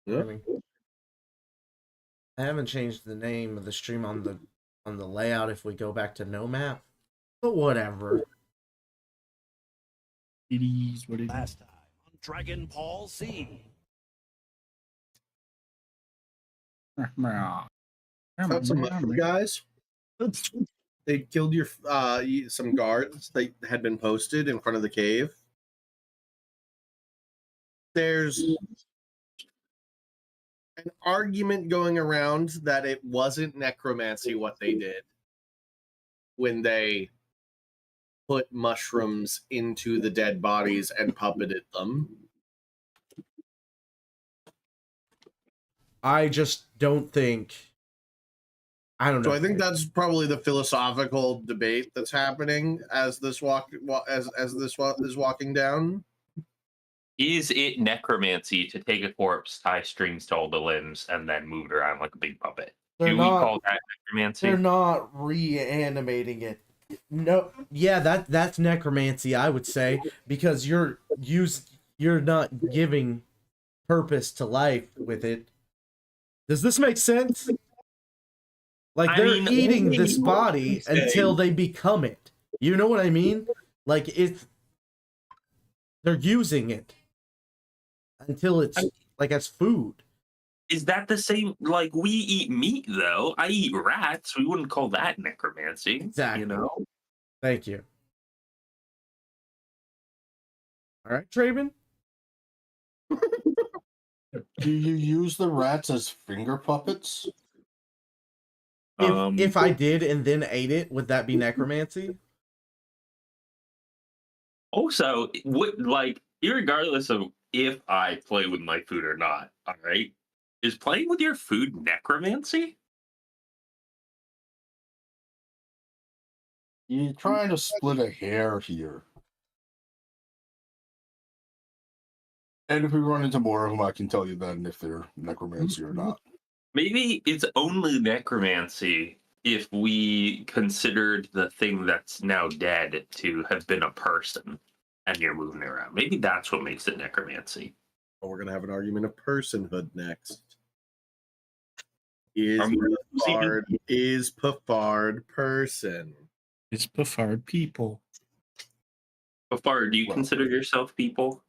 Yeah. mean, I haven't changed the name of the stream on the layout if we go back to no map, but whatever. It is what it is. Last time on Dragon Ball Z. Found some mushroom guys. They killed your some guards that had been posted in front of the cave. There's an argument going around that it wasn't necromancy what they did when they put mushrooms into the dead bodies and puppeted them. I just don't think. I don't know. So I think that's probably the philosophical debate that's happening as this is walking down. Is it necromancy to take a corpse, tie strings to all the limbs, and then move it around like a big puppet? They're Do we call that necromancy? They're not reanimating it. No, yeah, that's necromancy, I would say, because you're not giving purpose to life with it. Does this make sense? Like, they're eating this body until they become it. You know what I mean? Like, they're using it until it's like as food. Is that the same? Like, we eat meat, though. I eat rats. We wouldn't call that necromancy. Exactly. You know? Thank you. All right, Traven? Do you use the rats as finger puppets? If I did and then ate it, would that be necromancy? Also, irregardless of if I play with my food or not, all right? Is playing with your food necromancy? You're trying to split a hair here. And if we run into more of them, I can tell you then if they're necromancy or not. Maybe it's only necromancy if we considered the thing that's now dead to have been a person and you're moving around. Maybe that's what makes it necromancy. Well, we're going to have an argument of personhood next. Is Pafard person? It's Pafard people. Pafard, do you consider yourself people?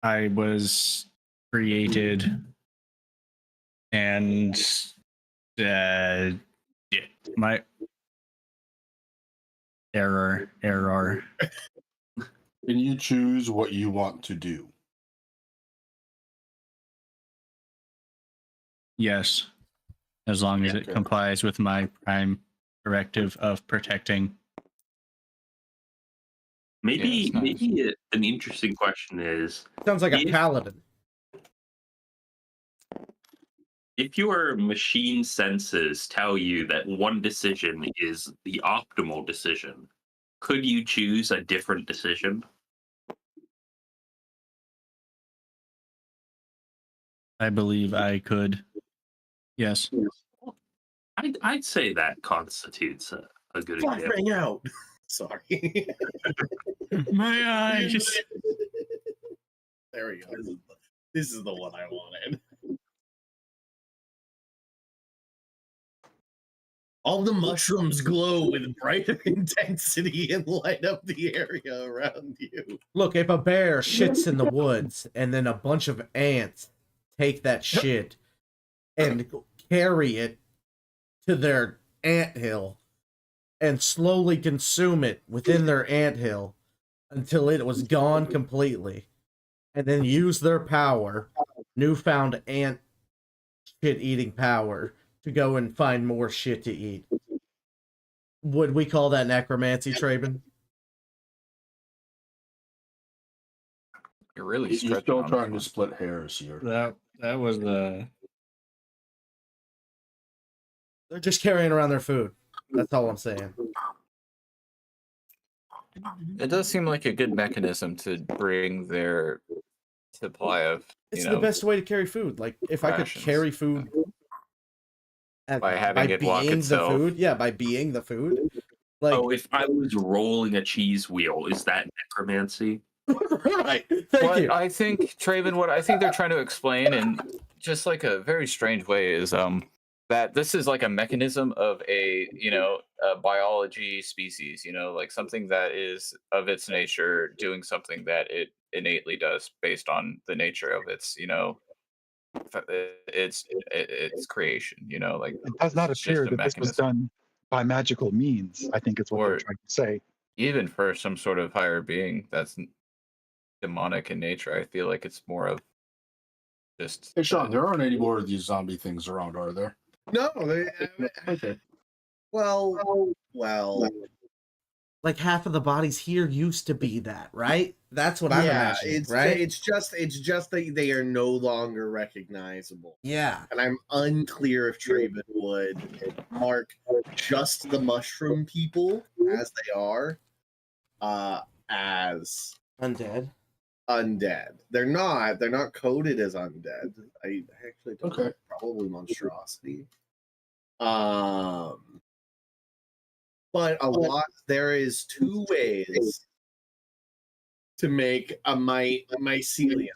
I was created and my error. Can you choose what you want to do? Yes, as long as it complies with my prime directive of protecting. Maybe an interesting question is... Sounds like a paladin. If your machine senses tell you that one decision is the optimal decision, could you choose a different decision? I believe I could. Yes. I'd say that constitutes a good example. Rang out. Sorry. My eyes. There we go. This is the one I wanted. All the mushrooms glow with brighter intensity and light up the area around you. Look, if a bear shits in the woods and then a bunch of ants take that shit and carry it to their anthill and slowly consume it within their anthill until it was gone completely, and then use their power, newfound ant shit-eating power, to go and find more shit to eat. Would we call that necromancy, Traven? You're really You're still trying to split hairs here. That was the... They're just carrying around their food. That's all I'm saying. It does seem like a good mechanism to bring their supply of. It's the best way to carry food. Like, if I could carry food by having it walk itself. The food, yeah, by being the food. Like, if I was rolling a cheese wheel, is that necromancy? Right. Thank What you. I think, Traven, what I think they're trying to explain in just like a very strange way is that this is like a mechanism of a a biology species, like something that is of its nature doing something that it innately does based on the nature of its its creation, like It does this not is just appear a that this was mechanism. done by magical means, I think is what they're Or trying to say. even for some sort of higher being that's demonic in nature, I feel like it's more of just Hey, Sean, there aren't any more of these zombie things around, are there? No, Okay. well, Like half of the bodies here used to be that, right? That's what I'm yeah, imagining, it's right? it's just that they are no longer recognizable, Yeah. and I'm unclear if Traven would mark just the mushroom people as they are, as Undead. undead. They're not coded as undead. I actually don't know. Probably monstrosity. But there is two ways to make a mycelium.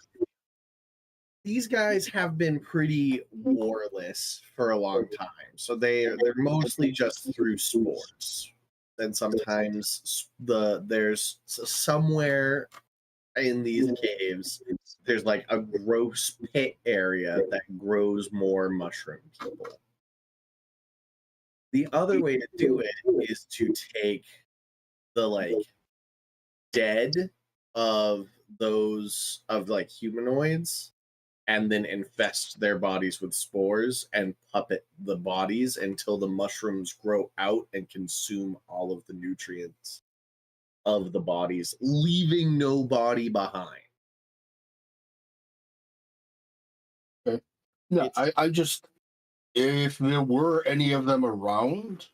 These guys have been pretty warless for a long time, so they're mostly just through spores. And sometimes there's somewhere in these caves, there's like a gross pit area that grows more mushroom people. The other way to do it is to take the dead of those of humanoids and then infest their bodies with spores and puppet the bodies until the mushrooms grow out and consume all of the nutrients of the bodies, leaving no body behind. Okay. Yeah, I just, if there were any of them around,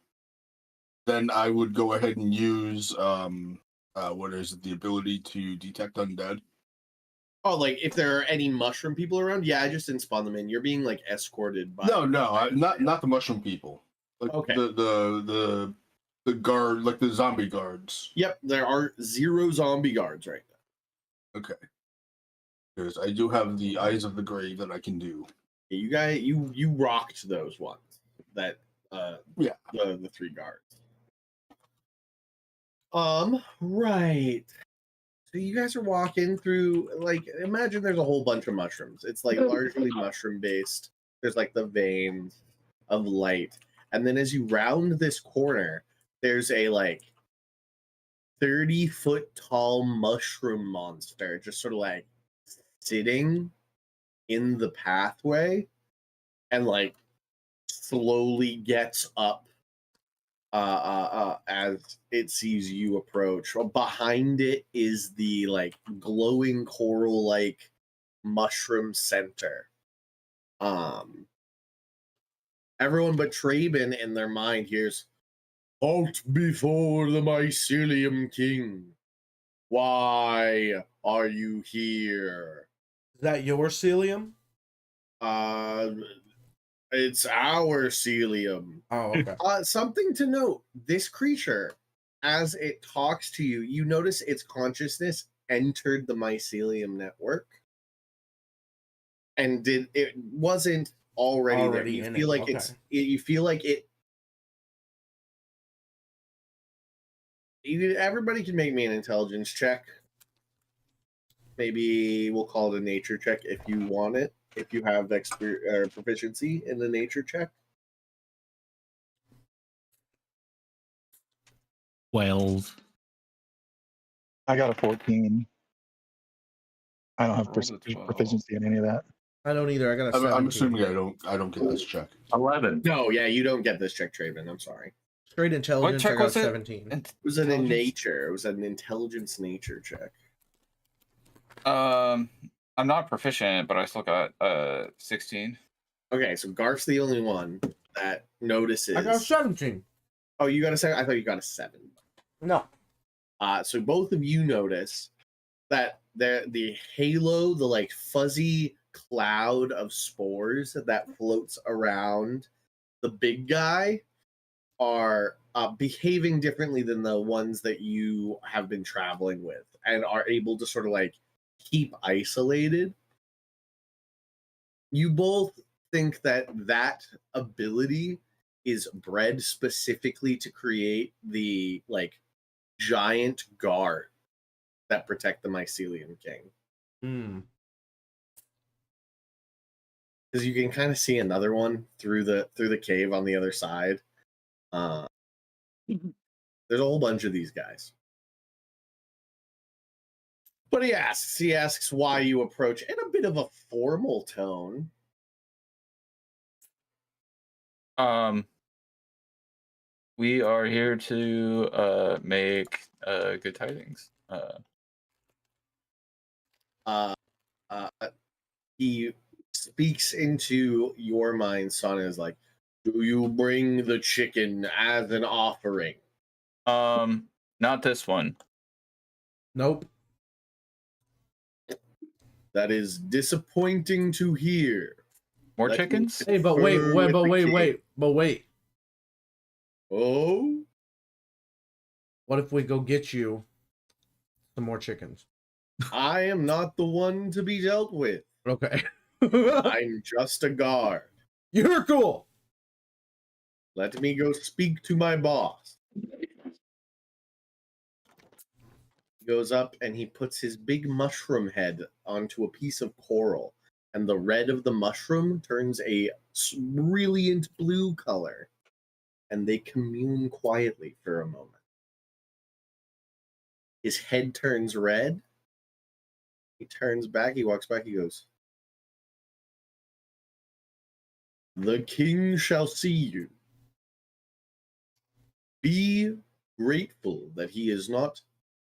then I would go ahead and use what is it, the ability to detect undead. Oh, like if there are any mushroom people around? Yeah, I just didn't spawn them in. You're being escorted by. No, not the mushroom people. Like Okay. the guard, like the zombie guards. Yep, there are 0 zombie guards right now. Okay. Because I do have the Eyes of the Grave that I can do. You guys, you rocked those ones. That Yeah. the 3 guards. Right. So you guys are walking through, imagine there's a whole bunch of mushrooms. It's largely mushroom based. There's the veins of light. And then as you round this corner, there's a 30-foot tall mushroom monster just sort of sitting in the pathway and slowly gets up as it sees you approach. Well, behind it is the glowing coral mushroom center. Everyone but Traben in their mind hears, "Halt before the mycelium king. Why are you here?" Is that your cilium? It's our celium. Oh, okay. Something to note: this creature, as it talks to you, you notice its consciousness entered the mycelium network, and it wasn't already there. You in feel it. like Okay. you feel like it. Everybody can make me an intelligence check. Maybe we'll call it a nature check if you want it. If you have proficiency in the nature check. 12. I got a 14. I don't have Rolled a 12. proficiency in any of that. I don't either. I got a 17. I'm assuming I don't get this check. 11. No, yeah, you don't get this check, Traven. I'm sorry. Straight intelligence, check I got was it? 17. It was an Intelligence? nature. It was an intelligence nature check. I'm not proficient, but I still got 16. Okay, so Garth's the only one that notices. I got a 17. Oh, you got a 7? I thought you got a 7. No. So both of you notice that the halo, the fuzzy cloud of spores that floats around the big guy, are behaving differently than the ones that you have been traveling with and are able to sort of like keep isolated. You both think that that ability is bred specifically to create the like giant guard that protect the Mycelium King. Hmm. Because you can kind of see another one through the cave on the other side. There's a whole bunch of these guys. But he asks why you approach in a bit of a formal tone. We are here to make good tidings. He speaks into your mind, son, and is like, do you bring the chicken as an offering? Not this one. Nope. That is disappointing to hear. More Let me chickens? Hey, but wait, confer wait, with but the wait, king. wait. Oh? What if we go get you some more chickens? I am not the one to be dealt with. Okay. I'm just a guard. You're cool. Let me go speak to my boss. He goes up and he puts his big mushroom head onto a piece of coral, and the red of the mushroom turns a brilliant blue color, and they commune quietly for a moment. His head turns red. He turns back, he walks back, he goes, "The king shall see you. Be grateful that he is not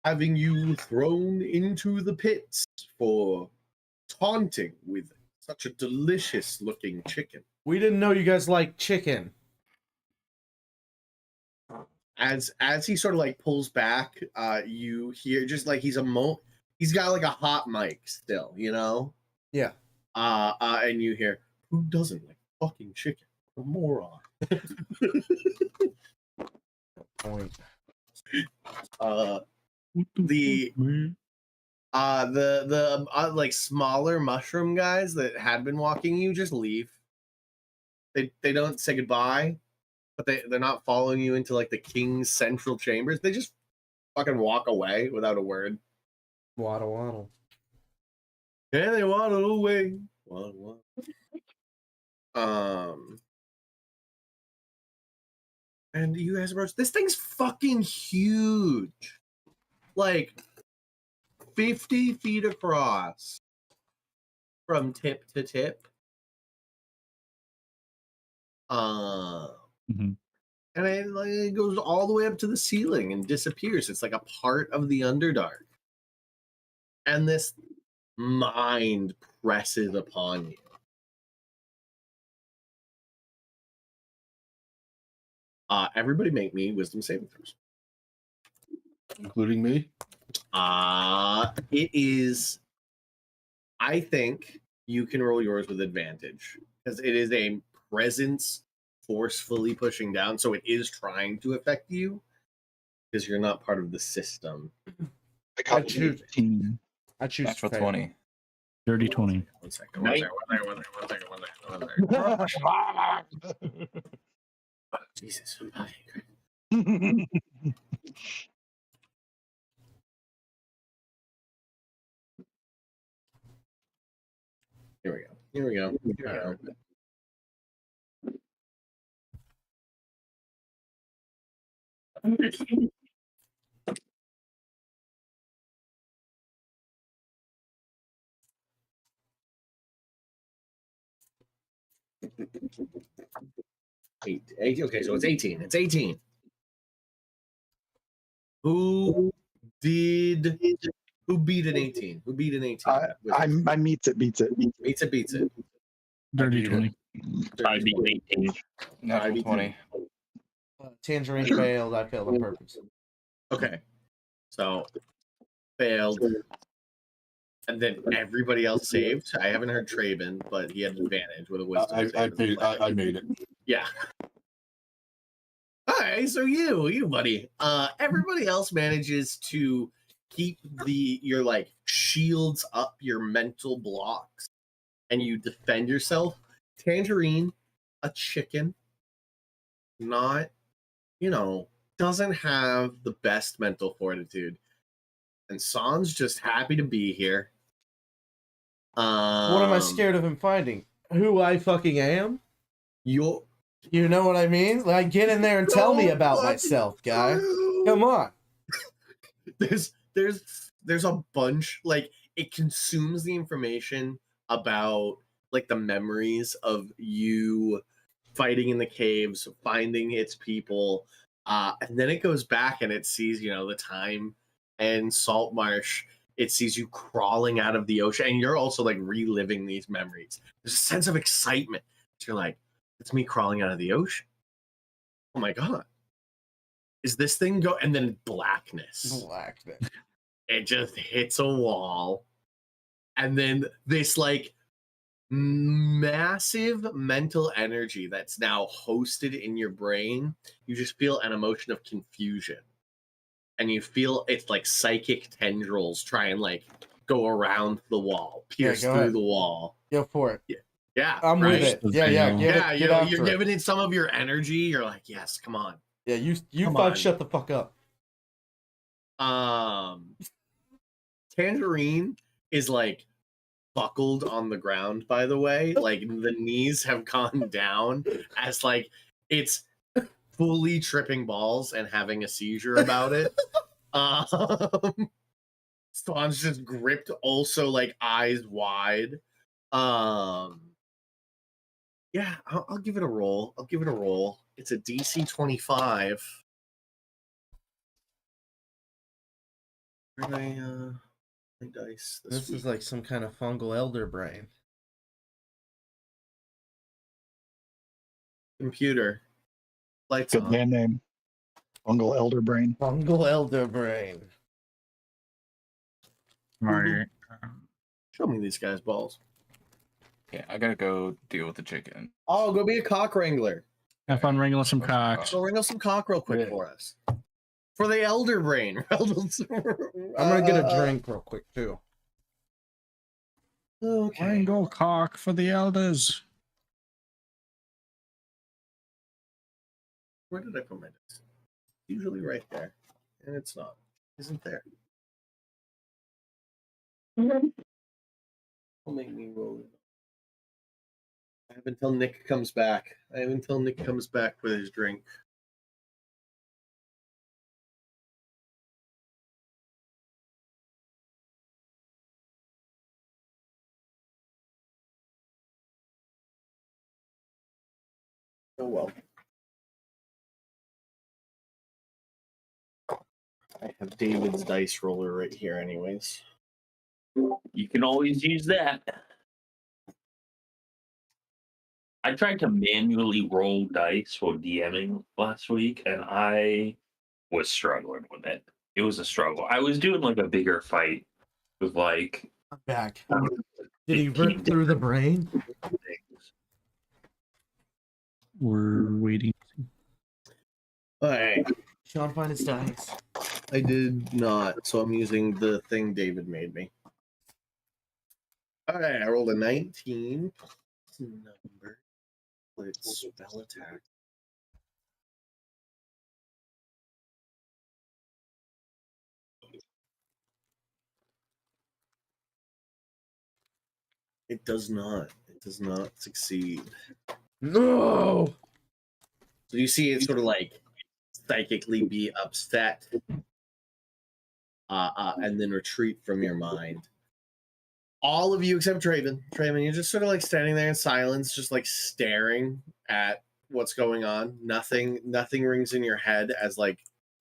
having you thrown into the pits for taunting with such a delicious looking chicken." We didn't know you guys like chicken. As he sort of like pulls back, you hear just like he's got like a hot mic still, you know? Yeah. And you hear, "Who doesn't like fucking chicken? A moron." Point. The like smaller mushroom guys that had been walking you just leave. They don't say goodbye, but they're not following you into like the king's central chambers. They just fucking walk away without a word. Waddle waddle. Yeah, they waddle away. Waddle, waddle. And you guys approach. This thing's fucking huge. Like 50 feet across from tip to tip. Mhm. And it goes all the way up to the ceiling and disappears. It's like a part of the Underdark. And this mind presses upon you. Everybody make me wisdom saving throws. Including me? It is, I think you can roll yours with advantage because it is a presence forcefully pushing down, so it is trying to affect you because you're not part of the system. I got choose- 18. I choose Natural fail. 20. Dirty 20. One second. Jesus. Here we go. Eight. Okay, so it's 18. It's 18. Who beat an 18? Who beat an 18? I meets it, beats it. Beats it. Dirty beat 20. I beat 18. Natural beat 20. Tangerine failed. I failed on purpose. Okay. So failed. And then everybody else saved. I haven't heard Traven, but he had an advantage with a wisdom save. I made it. Yeah. All right, so you buddy. Everybody else manages to keep your like shields up your mental blocks and you defend yourself. Tangerine, a chicken, not, doesn't have the best mental fortitude. And San's just happy to be here. What am I scared of him finding? Who I fucking am? You know what I mean? Like, get in there and tell me about myself, guy. Come on. There's a bunch, like, it consumes the information about like the memories of you fighting in the caves, finding its people, and then it goes back and it sees, the time and Salt Marsh. It sees you crawling out of the ocean, and you're also like reliving these memories. There's a sense of excitement. You're like, it's me crawling out of the ocean. Oh my god. Is this thing go? And then blackness. It just hits a wall. And then this like massive mental energy that's now hosted in your brain. You just feel an emotion of confusion. And you feel it's like psychic tendrils try and like go around the wall, pierce through the wall. Go for it. Yeah. I'm with it. Yeah. You're giving it some of your energy. You're like, yes, come on. Yeah, you shut the fuck up. Tangerine is like buckled on the ground, by the way. Like the knees have gone down as like it's fully tripping balls and having a seizure about it. Swan's just gripped, also like eyes wide. Yeah, I'll give it a roll. It's a DC 25. Where did my dice This week? is like some kind of fungal elder brain. Computer. Lights Good on. band name. Fungal Elder Brain. Fungal elder brain. Right. Show me these guys' balls. Yeah, I gotta go deal with the chicken. Oh, go be a cock wrangler. Have fun wrangling some cocks. Go wrangle some cock real quick for us. For the elder brain. I'm gonna get a drink real quick too. Okay. Wrangle cock for the elders. Where did I put my dice? Usually right there. And it's not. Isn't there? Will make me roll it. I have until Nick comes back. with his drink. Oh well. I have David's dice roller right here, anyways. You can always use that. I tried to manually roll dice for DMing last week, and I was struggling with it. It was a struggle. I was doing like a bigger fight with like. I'm back. Did he rip through the brain? We're waiting. All right. Sean, find his dice. I did not, so I'm using the thing David made me. All right, I rolled a 19. Number. It's spell attack. It does not. It does not succeed. No. So you see it sort of like psychically be upset, and then retreat from your mind. All of you except Draven. Draven, you're just sort of like standing there in silence, just like staring at what's going on. Nothing rings in your head as like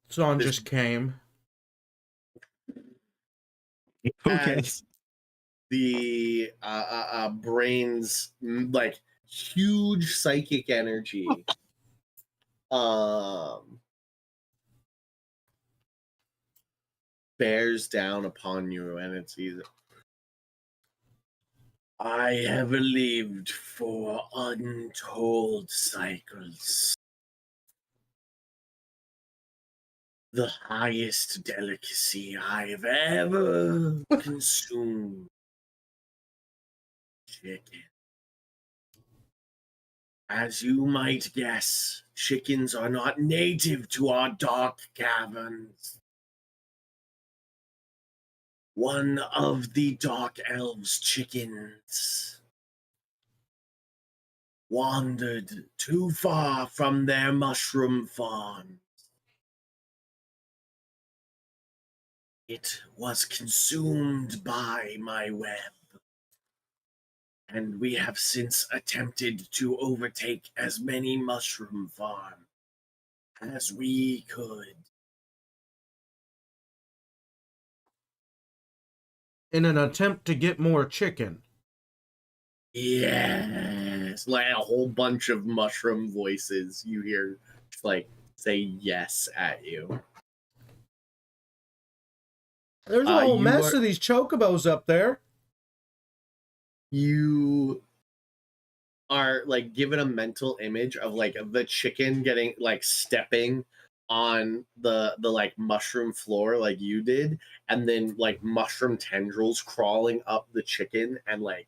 Sean just came. Okay. as the brain's like huge psychic energy bears down upon you, and it's either I have lived for untold cycles. the highest delicacy I've ever consumed. Chicken. As you might guess, chickens are not native to our dark caverns. One of the Dark Elves' chickens wandered too far from their mushroom farm. It was consumed by my web, and we have since attempted to overtake as many mushroom farms as we could. In an attempt to get more chicken. Yes, like a whole bunch of mushroom voices you hear, like say yes at you. There's a whole You mess are- of these chocobos up there. You are like given a mental image of like the chicken getting like stepping on the like mushroom floor like you did, and then like mushroom tendrils crawling up the chicken and like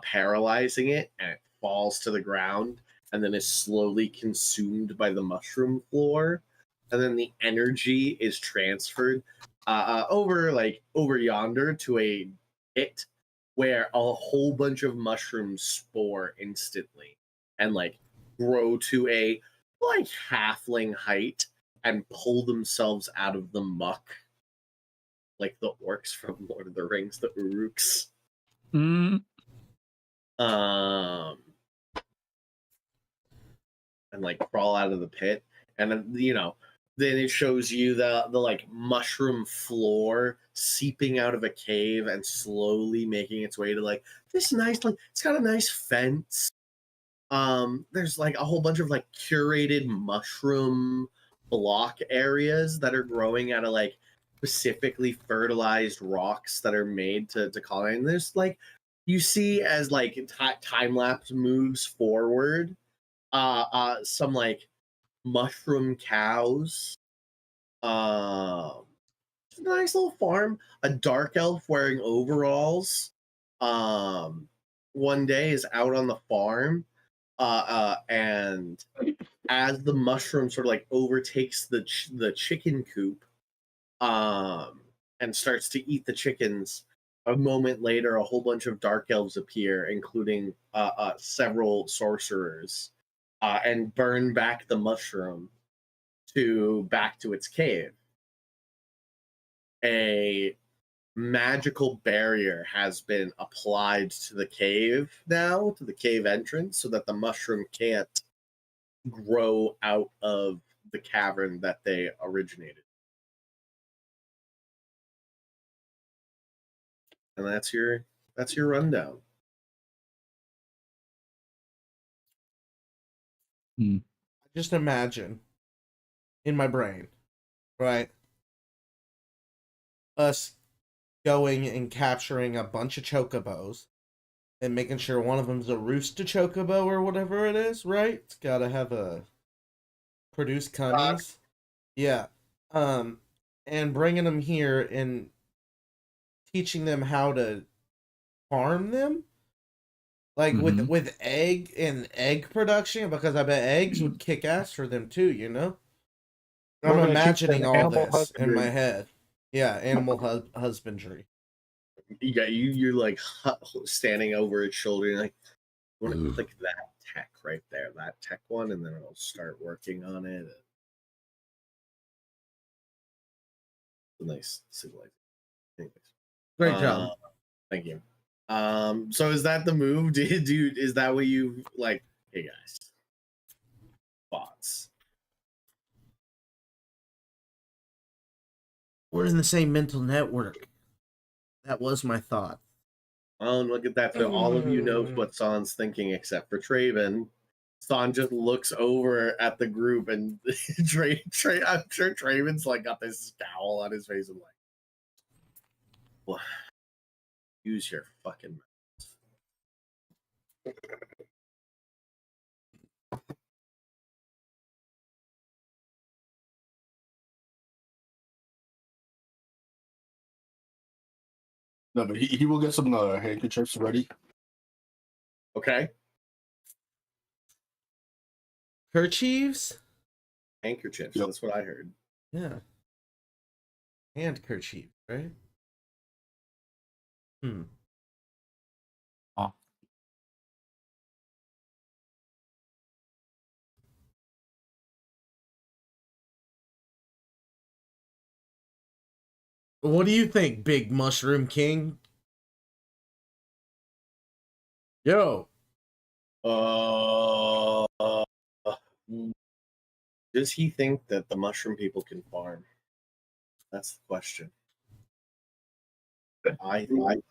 paralyzing it, and it falls to the ground and then is slowly consumed by the mushroom floor, and then the energy is transferred over yonder to a pit where a whole bunch of mushrooms spore instantly and like grow to a like halfling height and pull themselves out of the muck like the orcs from Lord of the Rings, the Uruks. Mm. And like crawl out of the pit, and then then it shows you the like mushroom floor seeping out of a cave and slowly making its way to like this nice, like it's got a nice fence. There's like a whole bunch of like curated mushroom block areas that are growing out of like specifically fertilized rocks that are made to colonize. And there's like you see as like time lapse moves forward, some like mushroom cows. Just a nice little farm. A dark elf wearing overalls. One day is out on the farm, and as the mushroom sort of like overtakes the chicken coop, and starts to eat the chickens. A moment later, a whole bunch of dark elves appear, including several sorcerers, and burn back the mushroom back to its cave. A magical barrier has been applied to the cave now, to the cave entrance, so that the mushroom can't grow out of the cavern that they originated. And that's your rundown. Just imagine in my brain, right? Us going and capturing a bunch of chocobos and making sure one of them's a rooster chocobo or whatever it is, right? It's got to have a produce cunnies. Yeah. And bringing them here and teaching them how to farm them, like with egg production, because I bet eggs would kick ass for them too, you know. I'm imagining all this in my head. Yeah, animal husbandry. You're like standing over its shoulder. You're like, you want to click that tech right there, that tech one, and then it'll start working on it. Nice civilization. Anyways. Great job. Thank you. So is that the move? Dude, is that what you like? Hey guys, thoughts? We're in the same mental network. That was my thought. Oh, and look at that. So all of you know what San's thinking except for Traven. San just looks over at the group, and I'm sure Traven's like got this scowl on his face and like, well, use your fucking No, but he will get some handkerchiefs ready. Okay. Kerchiefs? Handkerchiefs. Yep. That's what I heard. Yeah. Handkerchief, right? Hmm. Oh. What do you think, Big Mushroom King? Yo. Does he think that the mushroom people can farm? That's the question. I think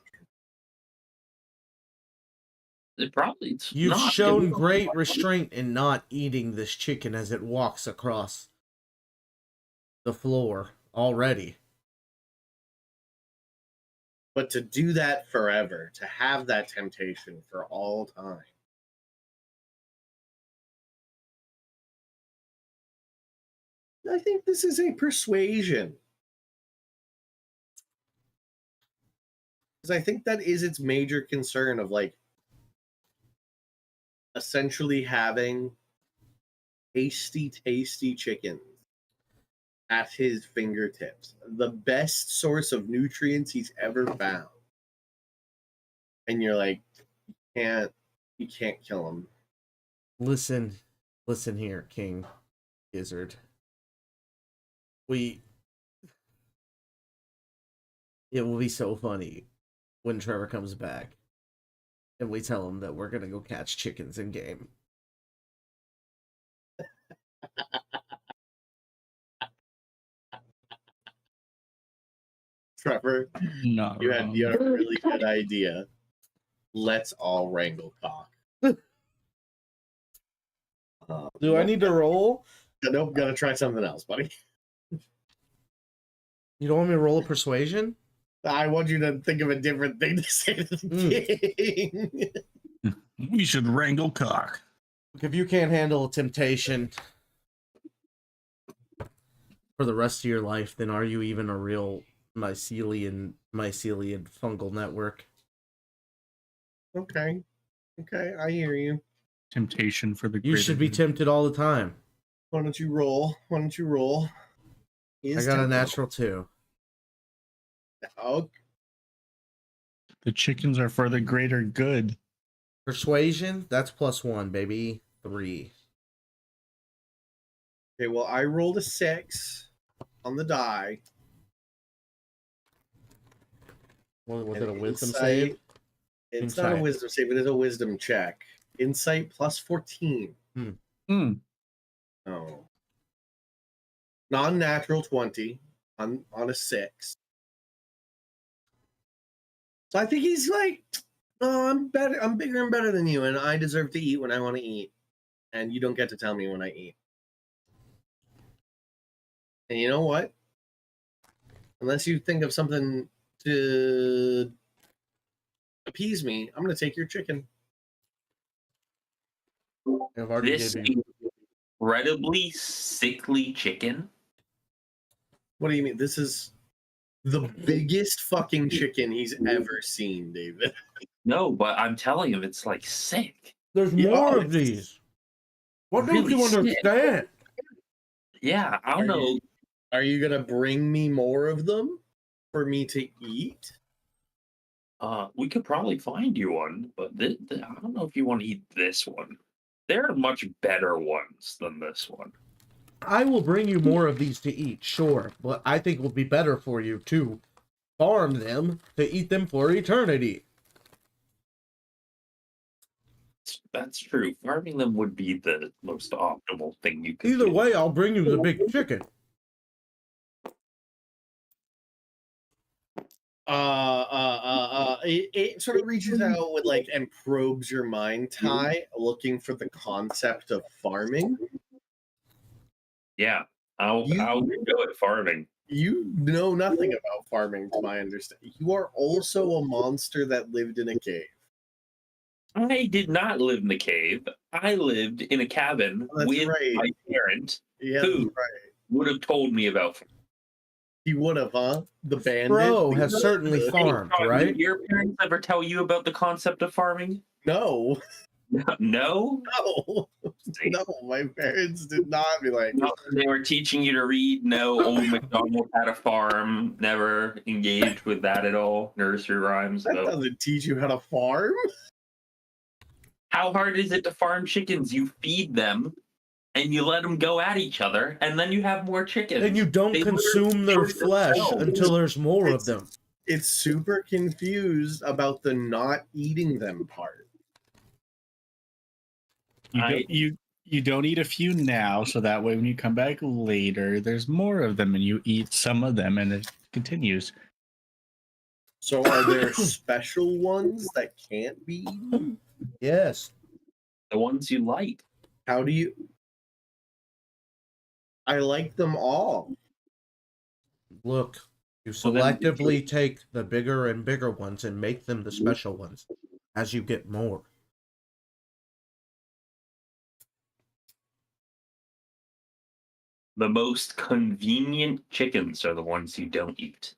It's You've not. shown great restraint in not eating this chicken as it walks across the floor already. but to do that forever, to have that temptation for all time. I think this is a persuasion. Because I think that is its major concern of like essentially having tasty chickens at his fingertips. The best source of nutrients he's ever found. And you're like, you can't kill him. Listen here, King Gizzard. It will be so funny when Trevor comes back and we tell him that we're gonna go catch chickens in game. Trevor, Not you wrong. had a really good idea. Let's all wrangle cock. Do I need to roll? Nope, gotta try something else, buddy. You don't want me to roll a persuasion? I want you to think of a different thing to say to the king. We should wrangle cock. If you can't handle a temptation for the rest of your life, then are you even a real mycelian fungal network? Okay, I hear you. Temptation for the You should be tempted all the time. Why don't you roll? I got a natural 2. Oh, The chickens are for the greater good. Persuasion, that's +1, baby. 3. okay, well, I rolled a 6 on the die. Was And it a wisdom insight- save? It's not a Insight. wisdom save, it is a wisdom check. Insight +14. Oh. Non-natural 20 on a 6. So I think he's like, oh, I'm better, I'm bigger and better than you, and I deserve to eat when I want to eat. And you don't get to tell me when I eat. And you know what? Unless you think of something to appease me, I'm gonna take your chicken. I've already This given you. incredibly sickly chicken. What do you mean? This is the biggest fucking chicken he's ever seen, David. No, but I'm telling him it's like sick. There's Yeah, more oh, of these. What really don't you sick. understand? Yeah, I don't know. Are you gonna bring me more of them for me to eat? We could probably find you one, but I don't know if you want to eat this one. There are much better ones than this one. I will bring you more of these to eat, sure, but I think it will be better for you to farm them to eat them for eternity. That's true. Farming them would be the most optimal thing you could Either do. way, I'll bring you the big chicken. It sort of reaches out with like and probes your mind, Ty, looking for the concept of farming. Yeah, I'll go at farming. You know nothing about farming, to my understanding. You are also a monster that lived in a cave. I did not live in the cave. I lived in a cabin That's with right. my parent, Yeah, who that's right. would have told me about. He would have, huh? The bandit. Bro has certainly farmed, Sean, right? Did your parents ever tell you about the concept of farming? No, No? no, no. My parents did not be like. No, they were teaching you to read. No, old MacDonald had a farm. Never engaged with that at all. Nursery rhymes. That About doesn't teach you how to farm. how hard is it to farm chickens? You feed them, and you let them go at each other, and then you have more chickens. And you don't They consume their literally feed flesh themselves. until there's more of It's- them. It's super confused about the not eating them part. You don't eat a few now, so that way when you come back later, there's more of them, and you eat some of them, and it continues. So are there special ones that can't be eaten? Yes. The ones you like. How do you? I like them all. Look, you Well, then- selectively take the bigger and bigger ones and make them the special ones as you get more. The most convenient chickens are the ones you don't eat.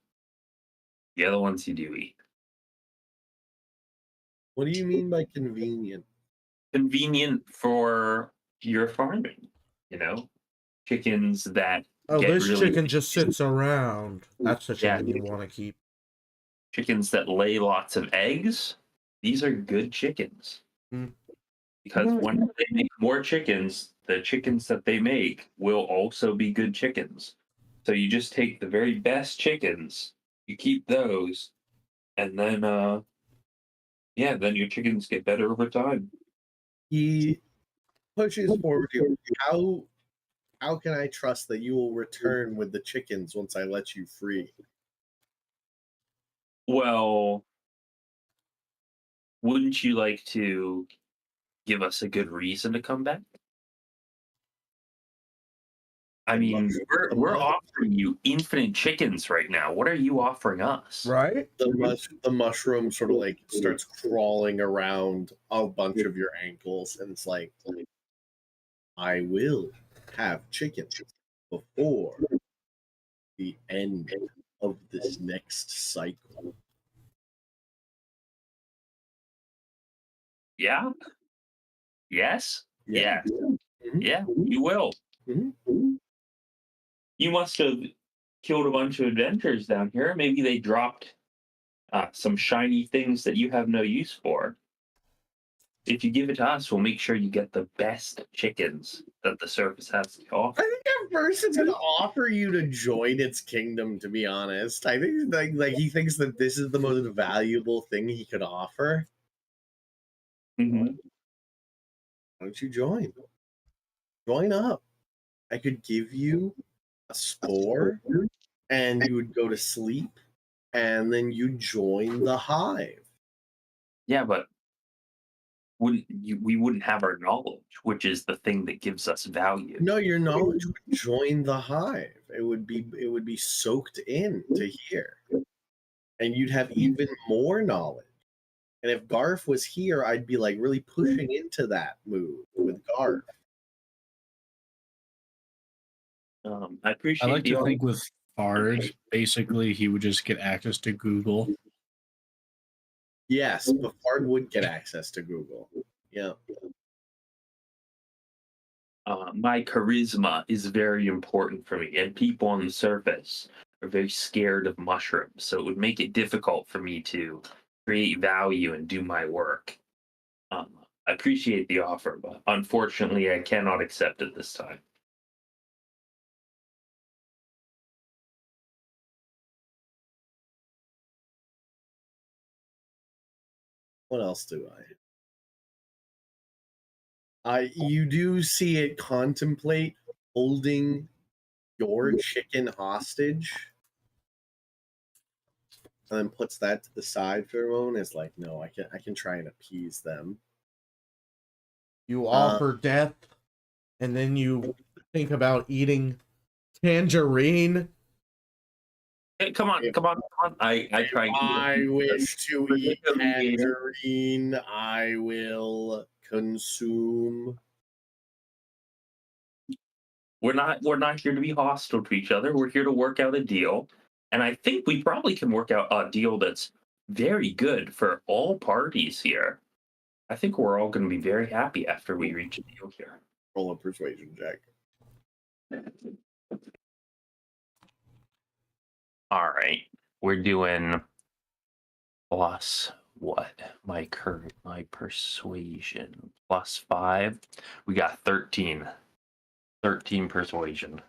The other ones you do eat. What do you mean by convenient? Convenient for your farming, you know? Chickens that Oh, get this really chicken just sits around. That's the Yeah. chicken you want to keep. chickens that lay lots of eggs. These are good chickens. Mm. Because when they make more chickens, the chickens that they make will also be good chickens. So you just take the very best chickens, you keep those, and then then your chickens get better over time. He pushes forward to how can I trust that you will return with the chickens once I let you free? Well, wouldn't you like to give us a good reason to come back? I mean, we're offering you infinite chickens right now. What are you offering us? Right? The mushroom sort of like starts crawling around a bunch of your ankles, and it's like, I will have chickens before the end of this next cycle. Yeah. Yes. Yeah. Yeah. Mhm. Yeah. You will. Mhm. You must have killed a bunch of adventurers down here. Maybe they dropped some shiny things that you have no use for. If you give it to us, we'll make sure you get the best chickens that the surface has to offer. I think at first it's gonna offer you to join its kingdom. To be honest, I think like he thinks that this is the most valuable thing he could offer. Mhm. Why don't you join? Join up. I could give you a spore, and you would go to sleep, and then you join the hive. Yeah, but we wouldn't have our knowledge, which is the thing that gives us value. No, your knowledge would join the hive. It would be soaked in to here, and you'd have even more knowledge. And if Garf was here, I'd be like really pushing into that move with Garf. I appreciate I like the to think with Bard, basically, he would just get access to Google. Yes, but Bard would get access to Google. Yeah. My charisma is very important for me, and people on the surface are very scared of mushrooms, so it would make it difficult for me to create value and do my work. I appreciate the offer, but unfortunately, I cannot accept it this time. What else do you do see it contemplate holding your chicken hostage, and then puts that to the side for a moment. It's like, no, I can try and appease them. You offer death, and then you think about eating tangerine. Hey, come on. I try. I wish to eat Particularly- tangerine. I will consume. We're not here to be hostile to each other. We're here to work out a deal. And I think we probably can work out a deal that's very good for all parties here. I think we're all going to be very happy after we reach a deal here. Roll a persuasion check. All right. We're doing plus what? My persuasion plus 5. We got 13. 13 persuasion.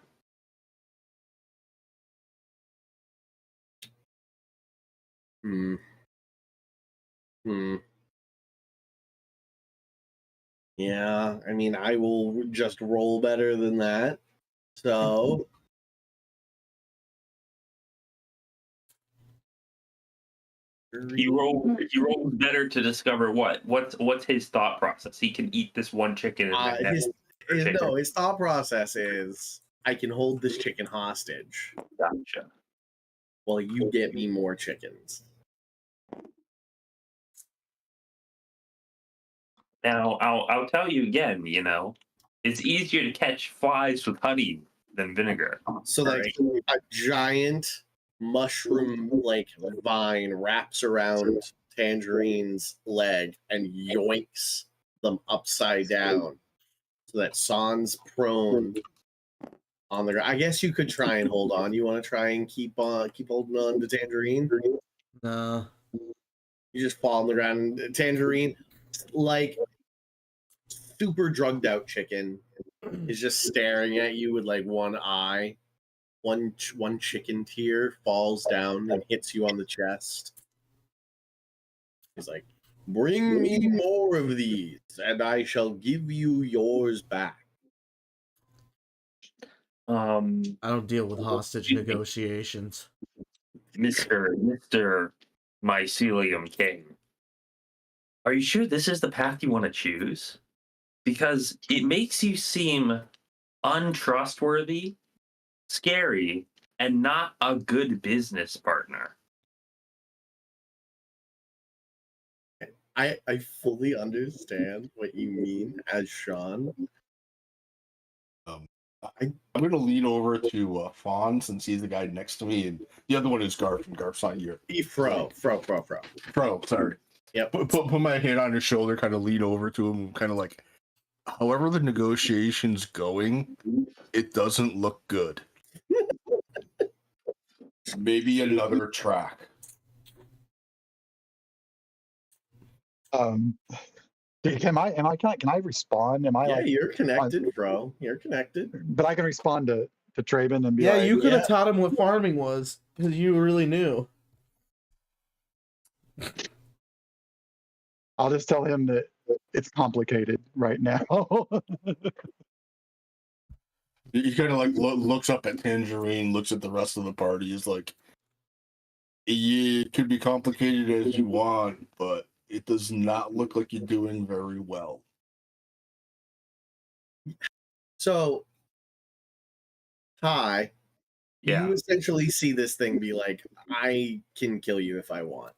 Hmm. Yeah, I mean, I will just roll better than that. So You roll better to discover what's his thought process. He can eat this one chicken and then his thought process is, I can hold this chicken hostage gotcha. while you get me more chickens. Now I'll tell you again, it's easier to catch flies with honey than vinegar. So like a giant mushroom like vine wraps around Tangerine's leg and yoinks them upside down so that San's prone on the ground. I guess you could try and hold on. You want to try and keep holding on to Tangerine? No. You just fall on the ground. Tangerine, like super drugged out chicken, is just staring at you with like one eye. One chicken tear falls down and hits you on the chest. He's like, "Bring me more of these, and I shall give you yours back." I don't deal with hostage negotiations. Mr. Mycelium King. Are you sure this is the path you want to choose? Because it makes you seem untrustworthy, scary, and not a good business partner. I fully understand what you mean as Sean. I'm going to lean over to Fawn since he's the guy next to me, and the other one is Garf, and Garf's not here. Fro. Sorry. Yep. Put my hand on his shoulder, kind of lean over to him, kind of like, however the negotiation's going, it doesn't look good. Maybe another track. Can I respond? Am I Yeah, like? you're connected, bro. You're connected. But I can respond to Traven and be Yeah, like, you could have taught him what farming was because you really knew. I'll just tell him that it's complicated right now. He kind of like looks up at Tangerine, looks at the rest of the party. Is like, yeah, it could be complicated as you want, but it does not look like you're doing very well. So, Ty, Yeah. you essentially see this thing be like, I can kill you if I want.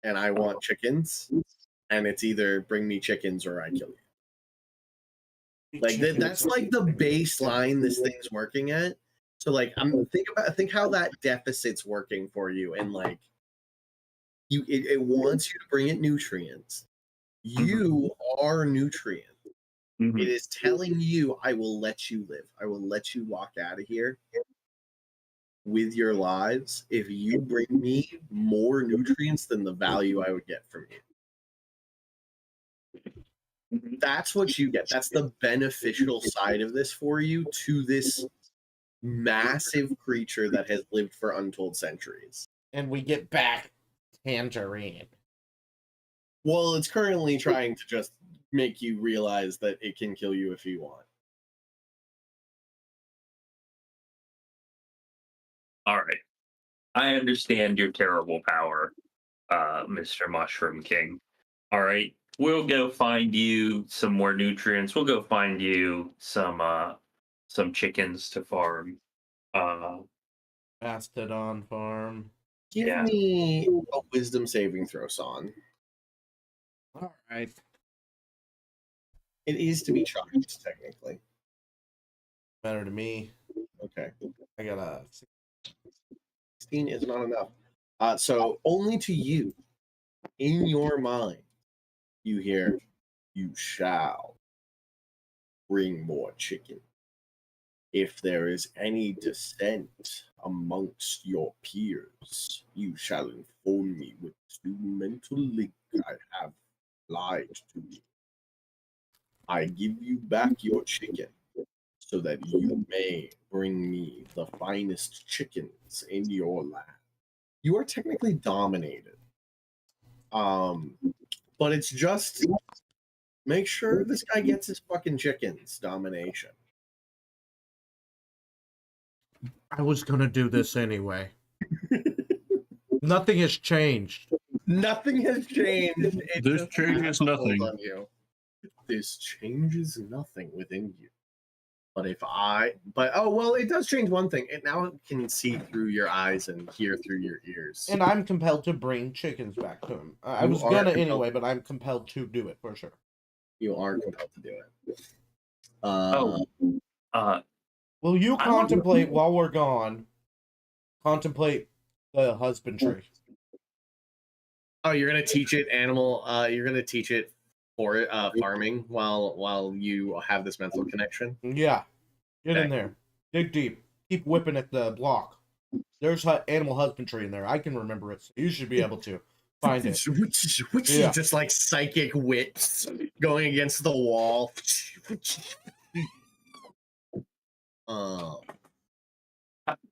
And I want chickens. And it's either bring me chickens or I kill you. Like that's like the baseline this thing's working at. So like think how that deficit's working for you, and like it wants you to bring it nutrients. You are nutrient. It is telling you, I will let you live. I will let you walk out of here with your lives if you bring me more nutrients than the value I would get from you. That's what you get. That's the beneficial side of this for you to this massive creature that has lived for untold centuries. And we get back Tangerine. Well, it's currently trying to just make you realize that it can kill you if you want. All right. I understand your terrible power, Mr. Mushroom King. All right. We'll go find you some more nutrients. We'll go find you some chickens to farm. Mastodon farm. Give Yeah. me a wisdom saving throw, Son. All right. It is to be chucked, technically. Better to me. Okay. I got a 16 is not enough. So only to you, in your mind, you hear, "You shall bring more chicken. If there is any dissent amongst your peers, you shall inform me with the mental link I have lied to you. I give you back your chicken, so that you may bring me the finest chickens in your land." You are technically dominated. But it's just make sure this guy gets his fucking chickens domination. I was gonna do this anyway. Nothing has changed. Nothing has changed. It This just changes happens nothing. on you. This changes nothing within you. But oh well, it does change one thing. It now can see through your eyes and hear through your ears. And I'm compelled to bring chickens back to him. I You was are gonna compelled- anyway, but I'm compelled to do it for sure. You are compelled to do it. Will you I contemplate while we're gone? Contemplate the husbandry. Oh, you're gonna teach it animal. You're gonna teach it for farming while you have this mental connection. Yeah, get in Okay. there. Dig deep. Keep whipping at the block. There's animal husbandry in there. I can remember it. So you should be able to find it. Which Yeah. is just like psychic whips going against the wall.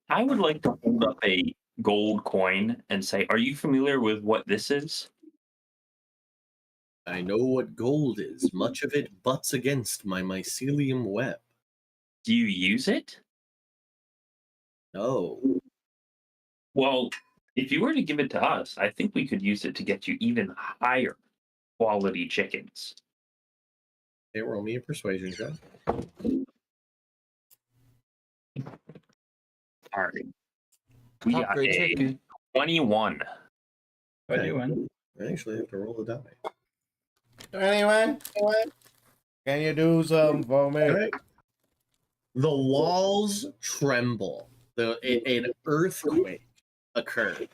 I would like to hold up a gold coin and say, "Are you familiar with what this is?" I know what gold is. Much of it butts against my mycelium web. Do you use it? No. Well, if you were to give it to us, I think we could use it to get you even higher quality chickens. Hey, roll me a persuasion check. All right. We Top got grade a chicken. 21. What do you want? I actually have to roll the die. Anyone? Can you do some for me? Okay. The walls tremble. An earthquake occurs.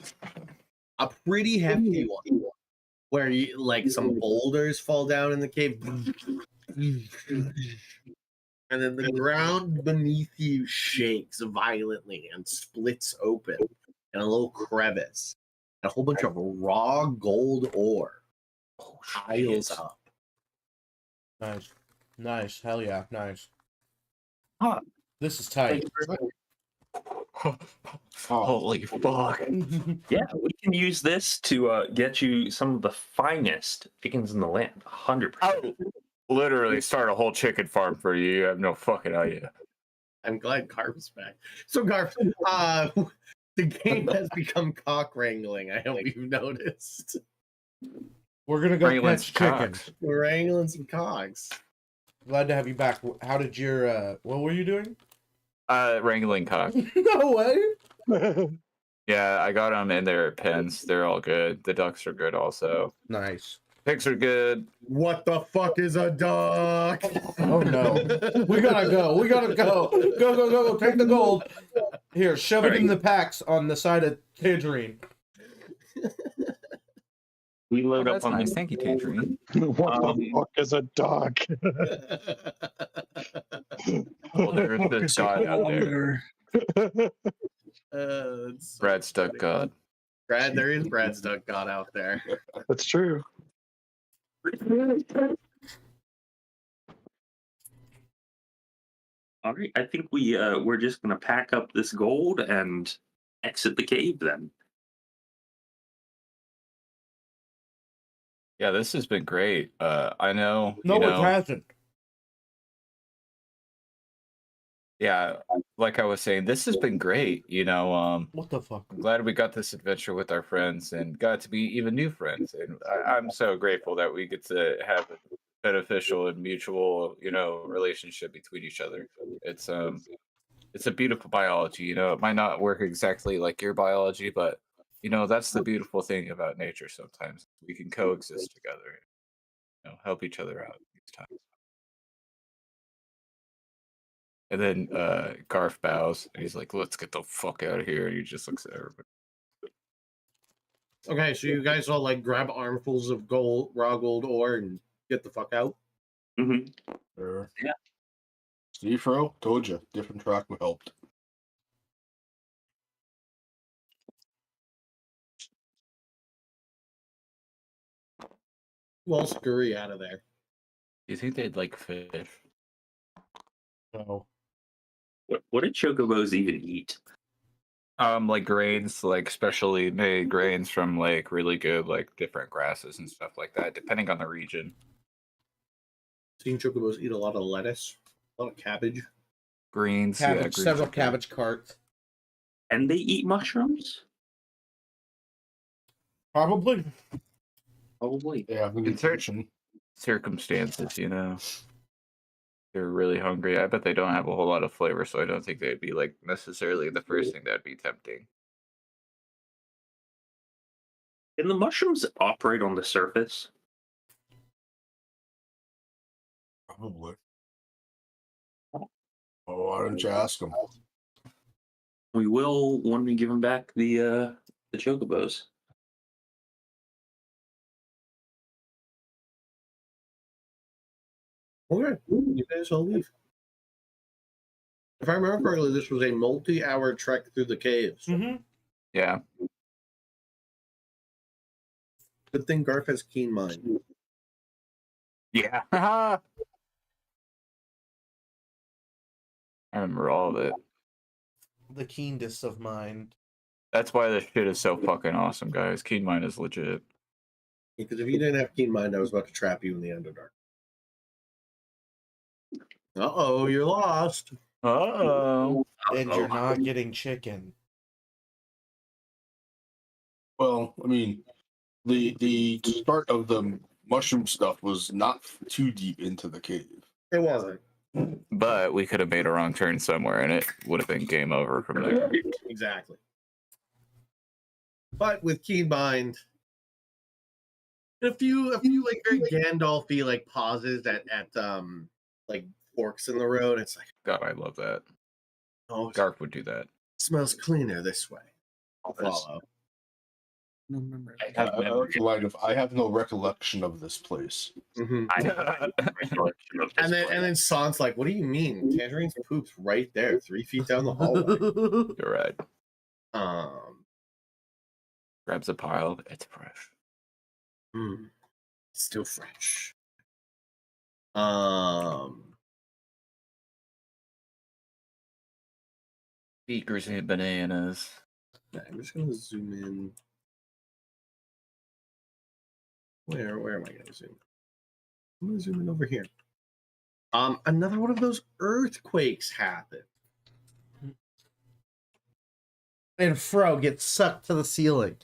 A pretty hefty one. Where you like some boulders fall down in the cave. And then the ground beneath you shakes violently and splits open in a little crevice. And a whole bunch of raw gold ore piles up. Nice. Nice. Hell yeah. Nice. Huh. This is tight. Holy fuck. Yeah, we can use this to get you some of the finest chickens in the land. 100%. Oh, literally start a whole chicken farm for you. You have no fucking idea. I'm glad Garf's back. So Garf, the game has become cock wrangling. I hope you've noticed. We're gonna go Wrangling catch some chicken. cocks. We're wrangling some cocks. Glad to have you back. How did your what were you doing? Wrangling cock. No way. Yeah, I got them in their pens. They're all good. The ducks are good also. Nice. Pigs are good. What the fuck is a duck? Oh no. We gotta go. We gotta go. Go. Take the gold. Here, shove it in the packs on the side of Tangerine. We Oh, load that's up on nice. the Thank you, Tangerine. What the fuck is a dog? Well, there's this god out there. It's so Brad's duck funny. god. There is Brad's duck god out there. That's true. All right, I think we're just gonna pack up this gold and exit the cave then. Yeah, this has been great. I know. No, you know, it hasn't. yeah, like I was saying, this has been great. What the fuck? I'm glad we got this adventure with our friends and got to be even new friends. And I'm so grateful that we get to have a beneficial and mutual, relationship between each other. It's a beautiful biology. It might not work exactly like your biology, but that's the beautiful thing about nature. Sometimes we can coexist together, help each other out these times. And then Garth bows and he's like, "Let's get the fuck out of here." And he just looks at everybody. Okay, so you guys all like grab armfuls of gold, raw gold ore, and get the fuck out. Hmm. Sure. Yeah. See, Fro, told you, different track helped. Well, scurry out of there. Do you think they'd like fish? So What did chocobos even eat? Like grains, like specially made grains from like really good like different grasses and stuff like that, depending on the region. Seen chocobos eat a lot of lettuce, a lot of cabbage. Greens, yeah, Cabbage, greens several are good. cabbage carts. And they eat mushrooms? Probably. Probably. Yeah, nutrition. Circumstances, you know. They're really hungry. I bet they don't have a whole lot of flavor, so I don't think they'd be like necessarily the first thing that'd be tempting. Can the mushrooms operate on the surface? Probably. Oh, why don't you ask them? We will when we give them back the chocobos. Okay, you guys all leave. If I remember correctly, this was a multi-hour trek through the caves. Mm-hmm. Yeah. Good thing Garth has keen mind. Yeah. I remember all of it. The keenness of mind. That's why this shit is so fucking awesome, guys. Keen Mind is legit. Because if you didn't have keen mind, I was about to trap you in the Underdark. Uh-oh, you're lost. Oh. And you're not getting chicken. Well, I mean, the start of the mushroom stuff was not too deep into the cave. It wasn't. But we could have made a wrong turn somewhere and it would have been game over from there. Exactly. But with keen mind, a few like very Gandalf-y like pauses at like forks in the road. It's like, God, I love that. oh, it Garf would do that. smells cleaner this way. I'll follow. I have no recollection of this place. Mm-hmm. I have no recollection of this And place. then San's like, "What do you mean? Tangerine's poop's right there, 3 feet down the hallway." You're right. Grabs a pile. It's fresh. Still fresh. Beakers and bananas. Yeah, I'm just gonna zoom in. Where am I gonna zoom? I'm gonna zoom in over here. Another one of those earthquakes happened. And Fro gets sucked to the ceiling.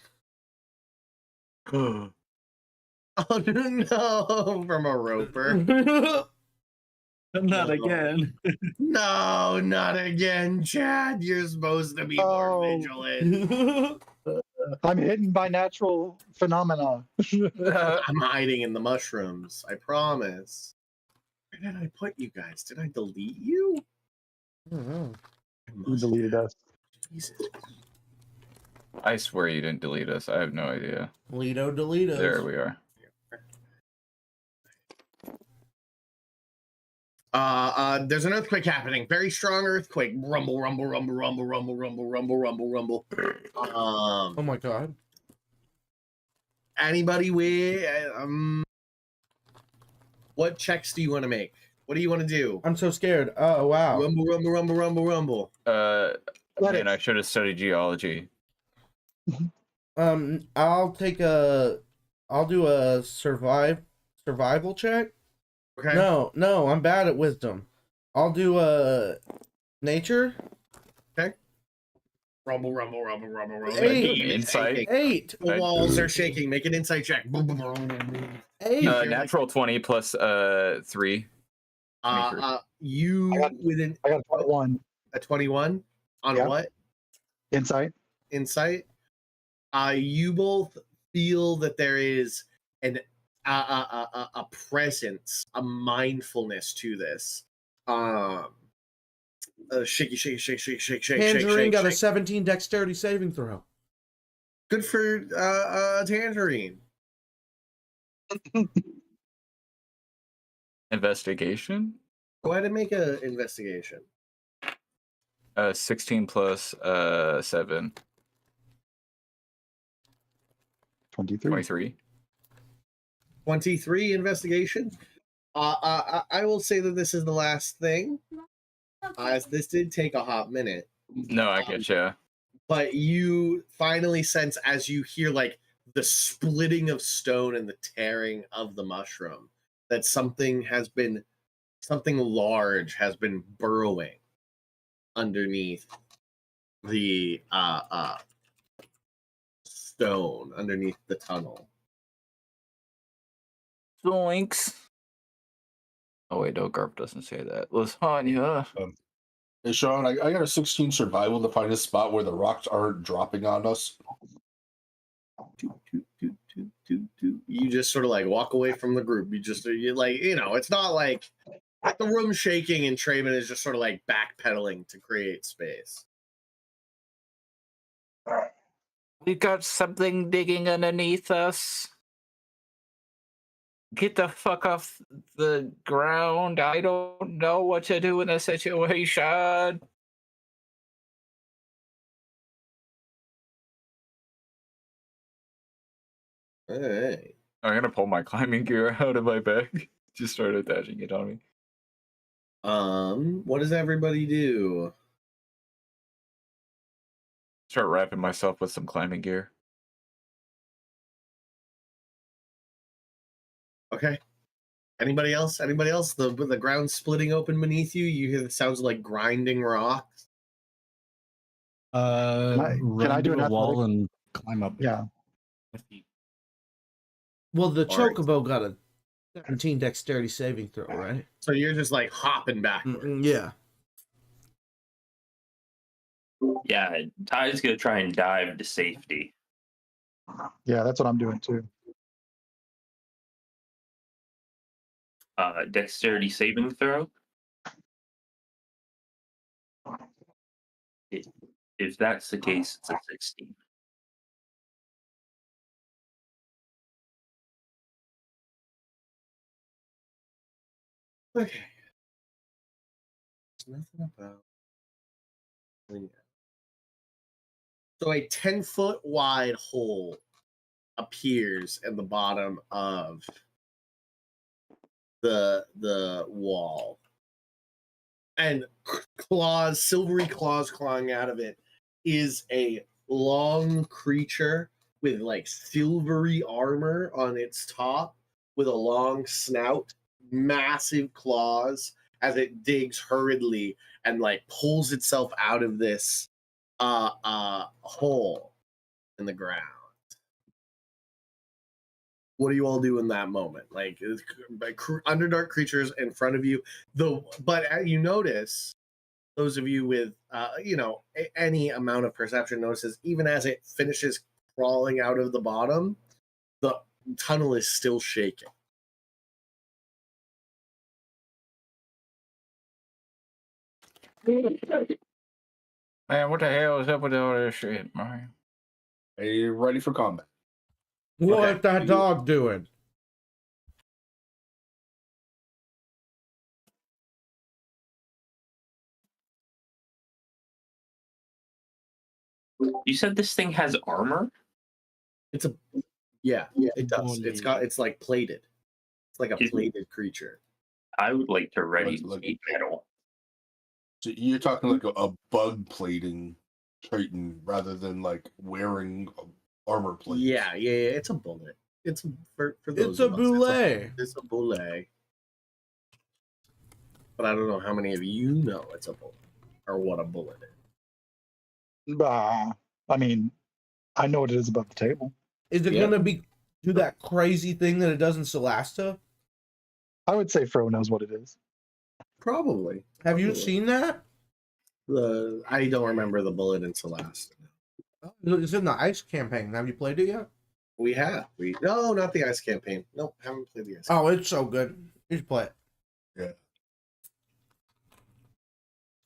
Oh no! From a roper. Not again. No, not again, Chad. You're supposed to be more Oh. vigilant. I'm hidden by natural phenomena. I'm hiding in the mushrooms. I promise. Where did I put you guys? Did I delete you? You I deleted us. Jesus. I swear you didn't delete us. I have no idea. Lido Delitos. There we are. There's an earthquake happening. Very strong earthquake. Rumble, rumble, rumble, rumble, rumble, rumble, rumble, rumble, rumble. Oh my god. Anybody with what checks do you want to make? What do you want to do? I'm so scared. Oh wow. Rumble, rumble, rumble, rumble, rumble. Man, I should have studied geology. I'll do a survival check. Okay. No, I'm bad at wisdom. I'll do a nature. Okay. Rumble, rumble, rumble, rumble, rumble. 8. Insight. 8. The walls are shaking. Make an insight check. 8. Natural 20 plus 3. You within I got a 21 a 21 on Yeah. what? insight. Insight. You both feel that there is a presence, a mindfulness to this. Shaky, shake, shake, shake, shake, shake, Tangerine shake, got a shake. 17 dexterity saving throw. Good for Tangerine. Investigation. Go ahead and make an investigation. 16 plus 7. 23. 23. 23 investigation. I will say that this is the last thing, as this did take a hot minute. No, I get you. But you finally sense, as you hear like the splitting of stone and the tearing of the mushroom, that something large has been burrowing underneath the stone, underneath the tunnel. Zoinks. Oh wait, no, Garp doesn't say that. Lasagna. Hey, Sean, I got a 16 survival to find a spot where the rocks aren't dropping on us. You just sort of like walk away from the group. You like, it's not like the room's shaking and Trayman is just sort of like backpedaling to create space. We got something digging underneath us. Get the fuck off the ground. I don't know what to do in this situation. All right. I'm gonna pull my climbing gear out of my bag. Just start attaching it on me. What does everybody do? Start wrapping myself with some climbing gear. Okay. Anybody else? Anybody else? The ground splitting open beneath you. You hear the sounds of like grinding rocks. Can I do to an a wall athletic? and climb up? Yeah. Well, the All right. Chocobo got a 17 dexterity saving throw, right? So you're just like hopping backwards. Yeah. Yeah, Ty's gonna try and dive to safety. Yeah, that's what I'm doing too. Dexterity saving throw. If that's the case, it's a 16. Okay. There's nothing about. So a 10-foot wide hole appears at the bottom of the wall, and claws, silvery claws clawing out of it, is a long creature with like silvery armor on its top, with a long snout, massive claws, as it digs hurriedly and like pulls itself out of this hole in the ground. What do you all do in that moment? Like underdark creatures in front of you, but you notice, those of you with any amount of perception notices, even as it finishes crawling out of the bottom, the tunnel is still shaking. Man, what the hell is up with all this shit, man? Are you ready for combat? What's Okay. that dog doing? You said this thing has armor? It does. It's like plated. It's like a plated creature. I would like to ready Like- heat metal. So you're talking like a bug plating Triton rather than like wearing armor plate. Yeah. It's a bullet. It's for those. It's a of us, boulet. It's a bullet. But I don't know how many of you know it's a bullet or what a bullet is. I mean, I know what it is above the table. Is it Yeah. gonna do that crazy thing that it does in Solasta? I would say Fro knows what it is. Probably. Have you Probably. seen that? I don't remember the bullet in Celeste. It's in the ice campaign. Have you played it yet? We have. No, not the ice campaign. Nope, haven't played the ice. Oh, it's so good. You should play it. Yeah.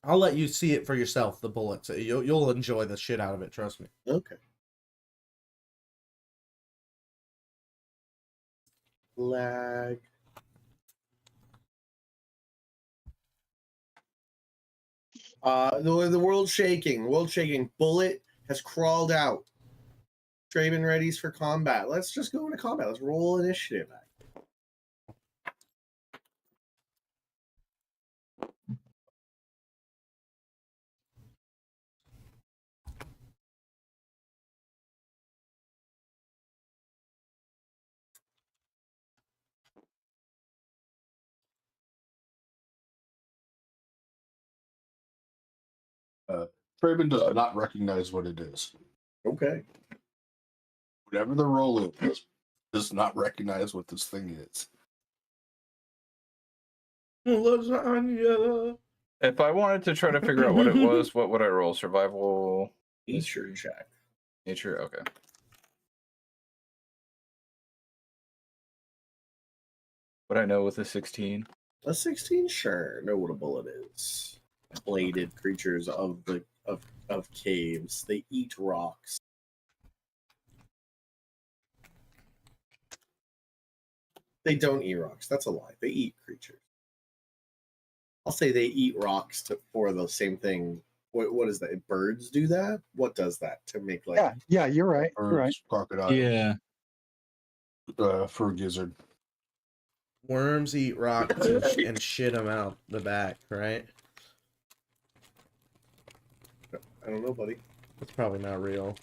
I'll let you see it for yourself. The bullets. You'll enjoy the shit out of it. Trust me. Okay. Lag. The world's shaking. World shaking. Bullet has crawled out. Draven readies for combat. Let's just go into combat. Let's roll initiative. Craven does not recognize what it is. Okay. Whatever the roll is, does not recognize what this thing is. Lasagna. If I wanted to try to figure out what it was, what would I roll? Survival, Nature check. nature. Okay. Would I know with a 16? A 16, sure. Know what a bullet is. Bladed creatures of the of caves. They eat rocks. They don't eat rocks. That's a lie. They eat creatures. I'll say they eat rocks for the same thing. What is that? Birds do that? What does that to make like? Yeah, you're right. You're right. Birds, crocodiles. Yeah. Fur gizzard. Worms eat rocks and shit them out the back, right? I don't know, buddy. That's probably not real.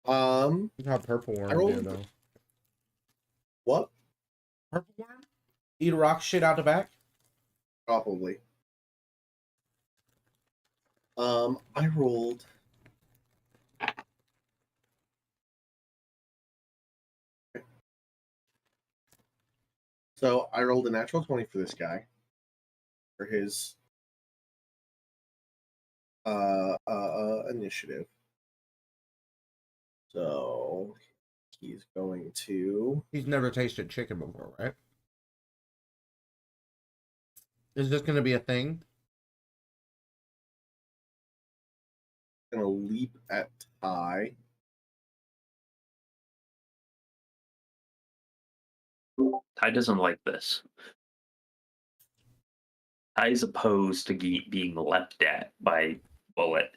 Um, How purple worm rolled- do though? what? Purple worm? Eat rock shit out the back? Probably. I rolled. So I rolled a natural 20 for this guy. For his initiative. So he's going to He's never tasted chicken before, right? Is this going to be a thing? leap at Ty. Ty doesn't like this. Ty's opposed to being leapt at by Bullet.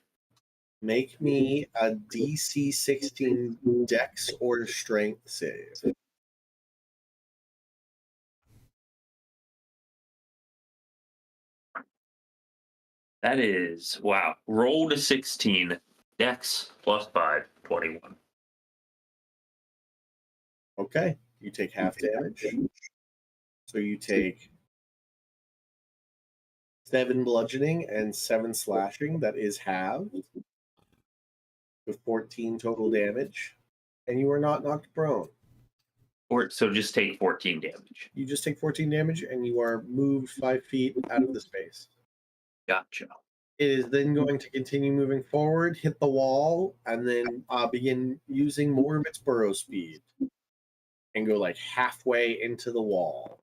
Make me a DC 16 Dex or Strength save. That is, wow. Roll to 16. Dex plus 5, 21. Okay, you take half damage. So you take 7 bludgeoning and 7 slashing. That is halved. With 14 total damage. And you are not knocked prone. Or so just take 14 damage. You just take 14 damage and you are moved 5 feet out of the space. Gotcha. It is then going to continue moving forward, hit the wall, and then begin using more of its burrow speed. And go like halfway into the wall.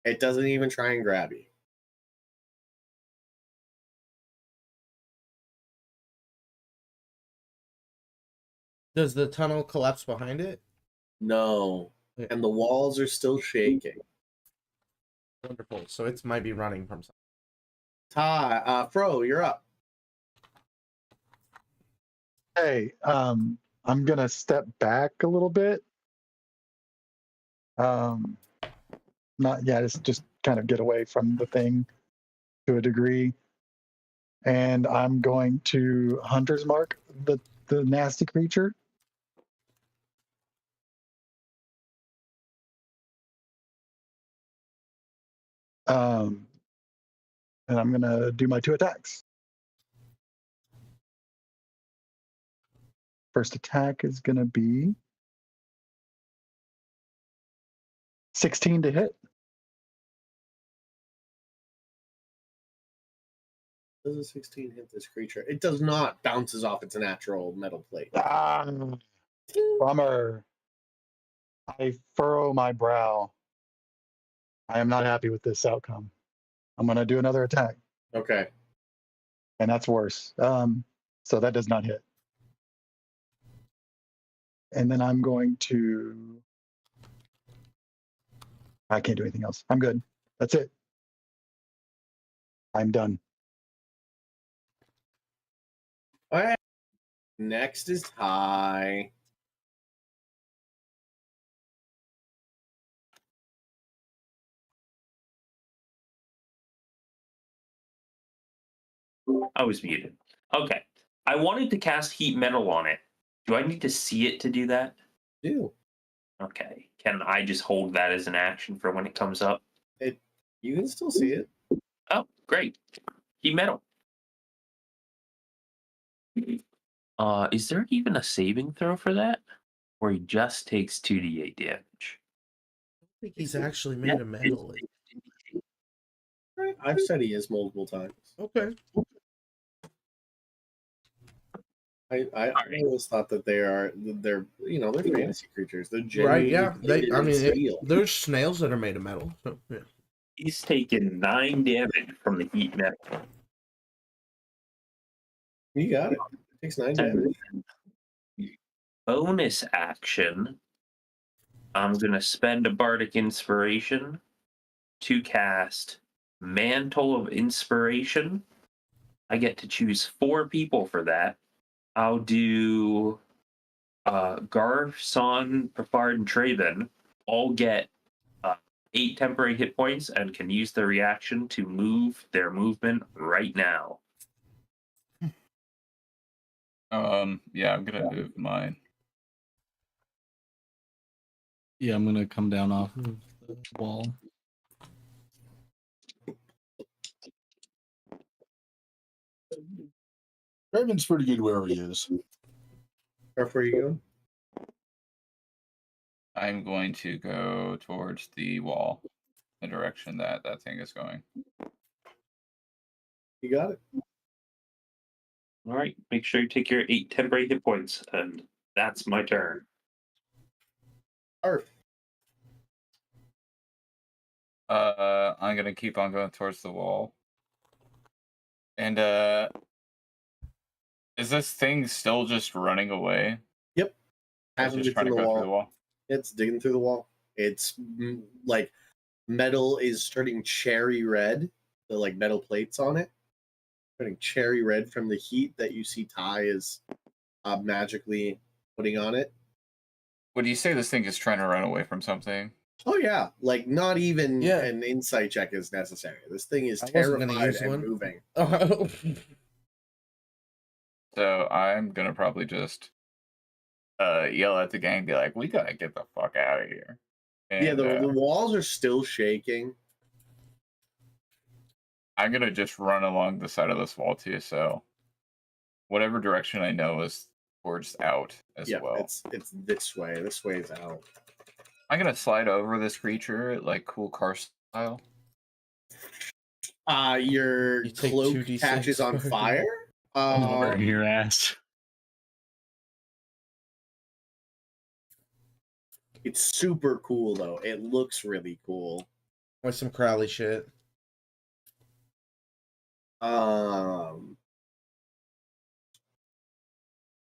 It doesn't even try and grab you. Does the tunnel collapse behind it? No. And the walls are still shaking. Wonderful. So it might be running from something. Fro, you're up. Hey, I'm gonna step back a little bit. Just kind of get away from the thing to a degree. And I'm going to hunter's mark the nasty creature. And I'm gonna do my 2 attacks. First attack is gonna be 16 to hit. Does a 16 hit this creature? It does not. Bounces off its natural metal plate. Bummer. I furrow my brow. I am not happy with this outcome. I'm going to do another attack. Okay. And that's worse. So that does not hit. And then I'm going to. I can't do anything else. I'm good. That's it. I'm done. All right. Next is Ty. I was muted. Okay. I wanted to cast heat metal on it. Do I need to see it to do that? Do Okay. Can I just hold that as an action for when it comes up? it? You can still see it. Oh, great. Heat metal. Is there even a saving throw for that? Or he just takes 2d8 damage? I think he's actually made of metal. Right. I've said he is multiple times. Okay. I always thought that they're fantasy creatures. They're Right, genuinely yeah. plated in steel. There's snails that are made of metal. So, yeah. He's taken 9 damage from the heat metal. You got it. It takes 9 damage. Bonus action. I'm going to spend a bardic inspiration to cast Mantle of Inspiration. I get to choose 4 people for that. I'll do Garth, Son, Pafard, and Traven. All get 8 temporary hit points and can use their reaction to move their movement right now. Yeah, I'm gonna move mine. Yeah, I'm gonna come down off of the wall. Raven's pretty good where he is. Where you going? I'm going to go towards the wall, the direction that that thing is going. You got it. All right, make sure you take your 8 temporary hit points, and that's my turn. Arf. I'm gonna keep on going towards the wall. And is this thing still just running away? Yep. It's just trying to go through the wall. It's digging through the wall. It's like metal is turning cherry red. The like metal plates on it turning cherry red from the heat that you see Ty is magically putting on it. Would you say this thing is trying to run away from something? Oh yeah, like not even Yeah. an insight check is necessary. This thing is I wasn't gonna terrified use and one. moving. So I'm gonna probably just yell at the gang, be like, "We gotta get the fuck out of here." And, Yeah, the walls are still shaking. I'm gonna just run along the side of this wall too. So whatever direction I know is towards out as Yeah, well. it's this way. This way is out. I'm gonna slide over this creature like cool car style. Your You take cloak 2d6 catches on for it. fire. Burn your ass. It's super cool though. It looks really cool. With some Crowley shit.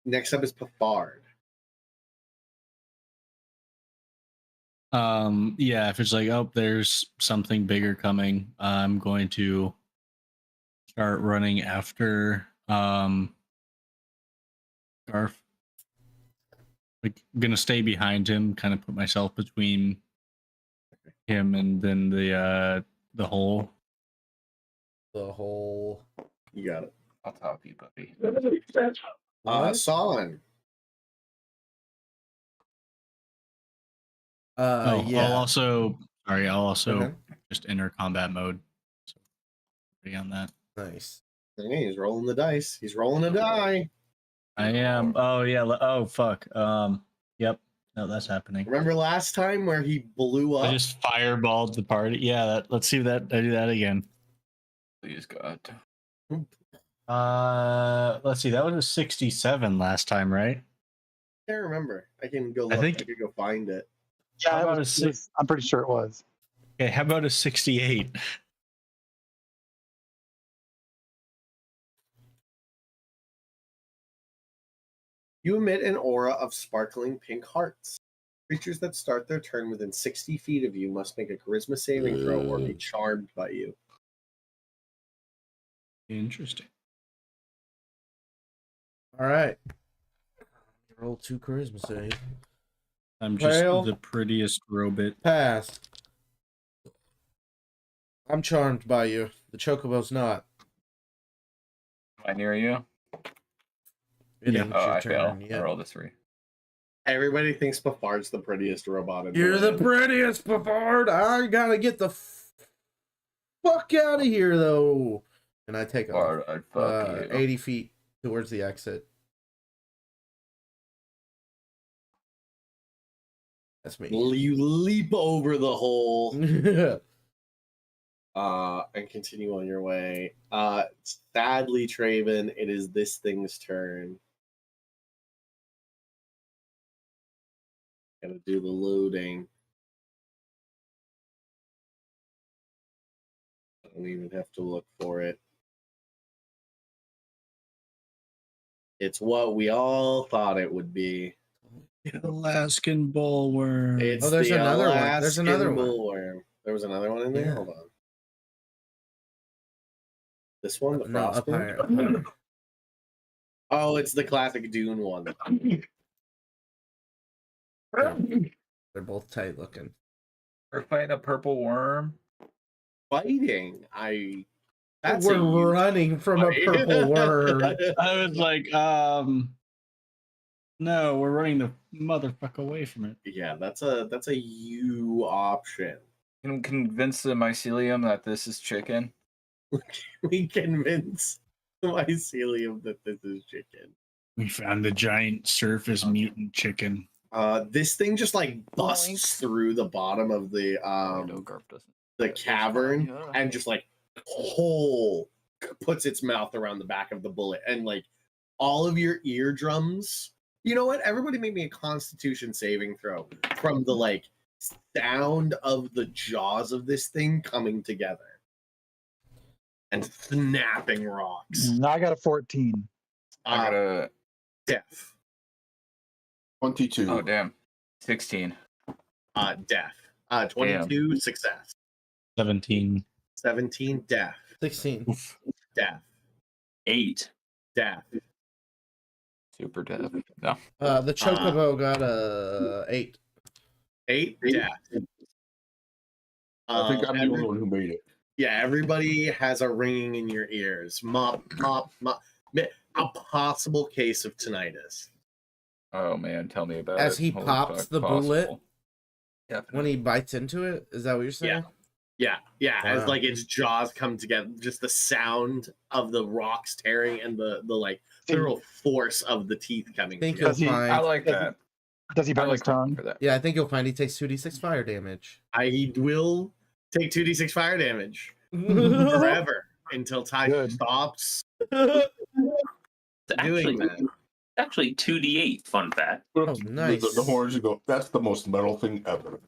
Next up is Pafard. Yeah, if it's like, oh, there's something bigger coming, I'm going to start running after Garth. Like, I'm gonna stay behind him, kind of put myself between him and then the hole. The whole. You got it. I'll top you, buddy. Solon. Yeah. I'll also Okay. just enter combat mode. So be on that. Nice. Hey, he's rolling the dice. He's rolling a die. I am. Oh yeah. Oh fuck. Yep. No, that's happening. Remember last time where he blew up? I just fireballed the party. Yeah. Let's see that. I do that again. Please God. Let's see. That was a 67 last time, right? I can't remember. I can go look. I could go find it. Yeah, How it about was, I'm pretty sure it was. Okay. How about a 68? You emit an aura of sparkling pink hearts. Creatures that start their turn within 60 feet of you must make a charisma saving throw or be charmed by you. Interesting. All right. Roll 2 charisma save. I'm just Fail. the prettiest robot. Pass. I'm charmed by you. The chocobo's not. Am I near you? It Yeah. ain't Oh, your I fail. turn I yet. rolled a 3. Everybody thinks Bafard's the prettiest robot in You're the land. prettiest, Bavard. I gotta get the fuck out of here, though. And I take off Or I'd fuck you. 80 feet towards the exit. That's me. You leap over the hole Yeah. and continue on your way. Sadly, Traven, it is this thing's turn. Gotta do the loading. I don't even have to look for it. It's what we all thought it would be. Alaskan bullworm. It's Oh, there's the another one. There's Alaskan another one. bullworm. There was another one in there? Yeah. Hold on. This one, the No, up Frostborn? higher. Up higher. Oh, it's the classic Dune one. They're both tight looking. We're fighting a purple worm. Fighting. That's a We're huge running from a fight. purple worm. I was like, no, we're running the motherfucker away from it. Yeah, that's a you option. Can we convince the mycelium that this is chicken? We convince the mycelium that this is chicken. We found the giant surface mutant chicken. This thing just like busts Boink. through the bottom of the cavern and just like puts its mouth around the back of the bullet, and like all of your eardrums. You know what? Everybody make me a Constitution saving throw from the like sound of the jaws of this thing coming together and snapping rocks. I got a 14. I got a Deaf. 22. oh damn, 16. Deaf. 22 success. 17. 17 deaf. 16. Deaf. 8. Deaf. Super deaf. No. The chocobo got a 8. 8 deaf. I think I'm the only one who made it. Yeah, everybody has a ringing in your ears. Mop, mop, mop. A possible case of tinnitus. Oh man, tell me about it. As he Holy pops fuck, the possible. bullet Yeah. when he bites into it. Is that what you're saying? Yeah. As Wow. like its jaws come together, just the sound of the rocks tearing and the like literal force of the teeth coming I think you'll Does he- find. I like that. Does he I burn his like tongue? for that. Yeah, I think you'll find he takes 2d6 fire damage. I will take 2d6 fire damage Forever. forever until time Good. stops It's doing actually, that. actually 2d8. Fun fact. Oh, nice. The horns go, that's the most metal thing ever.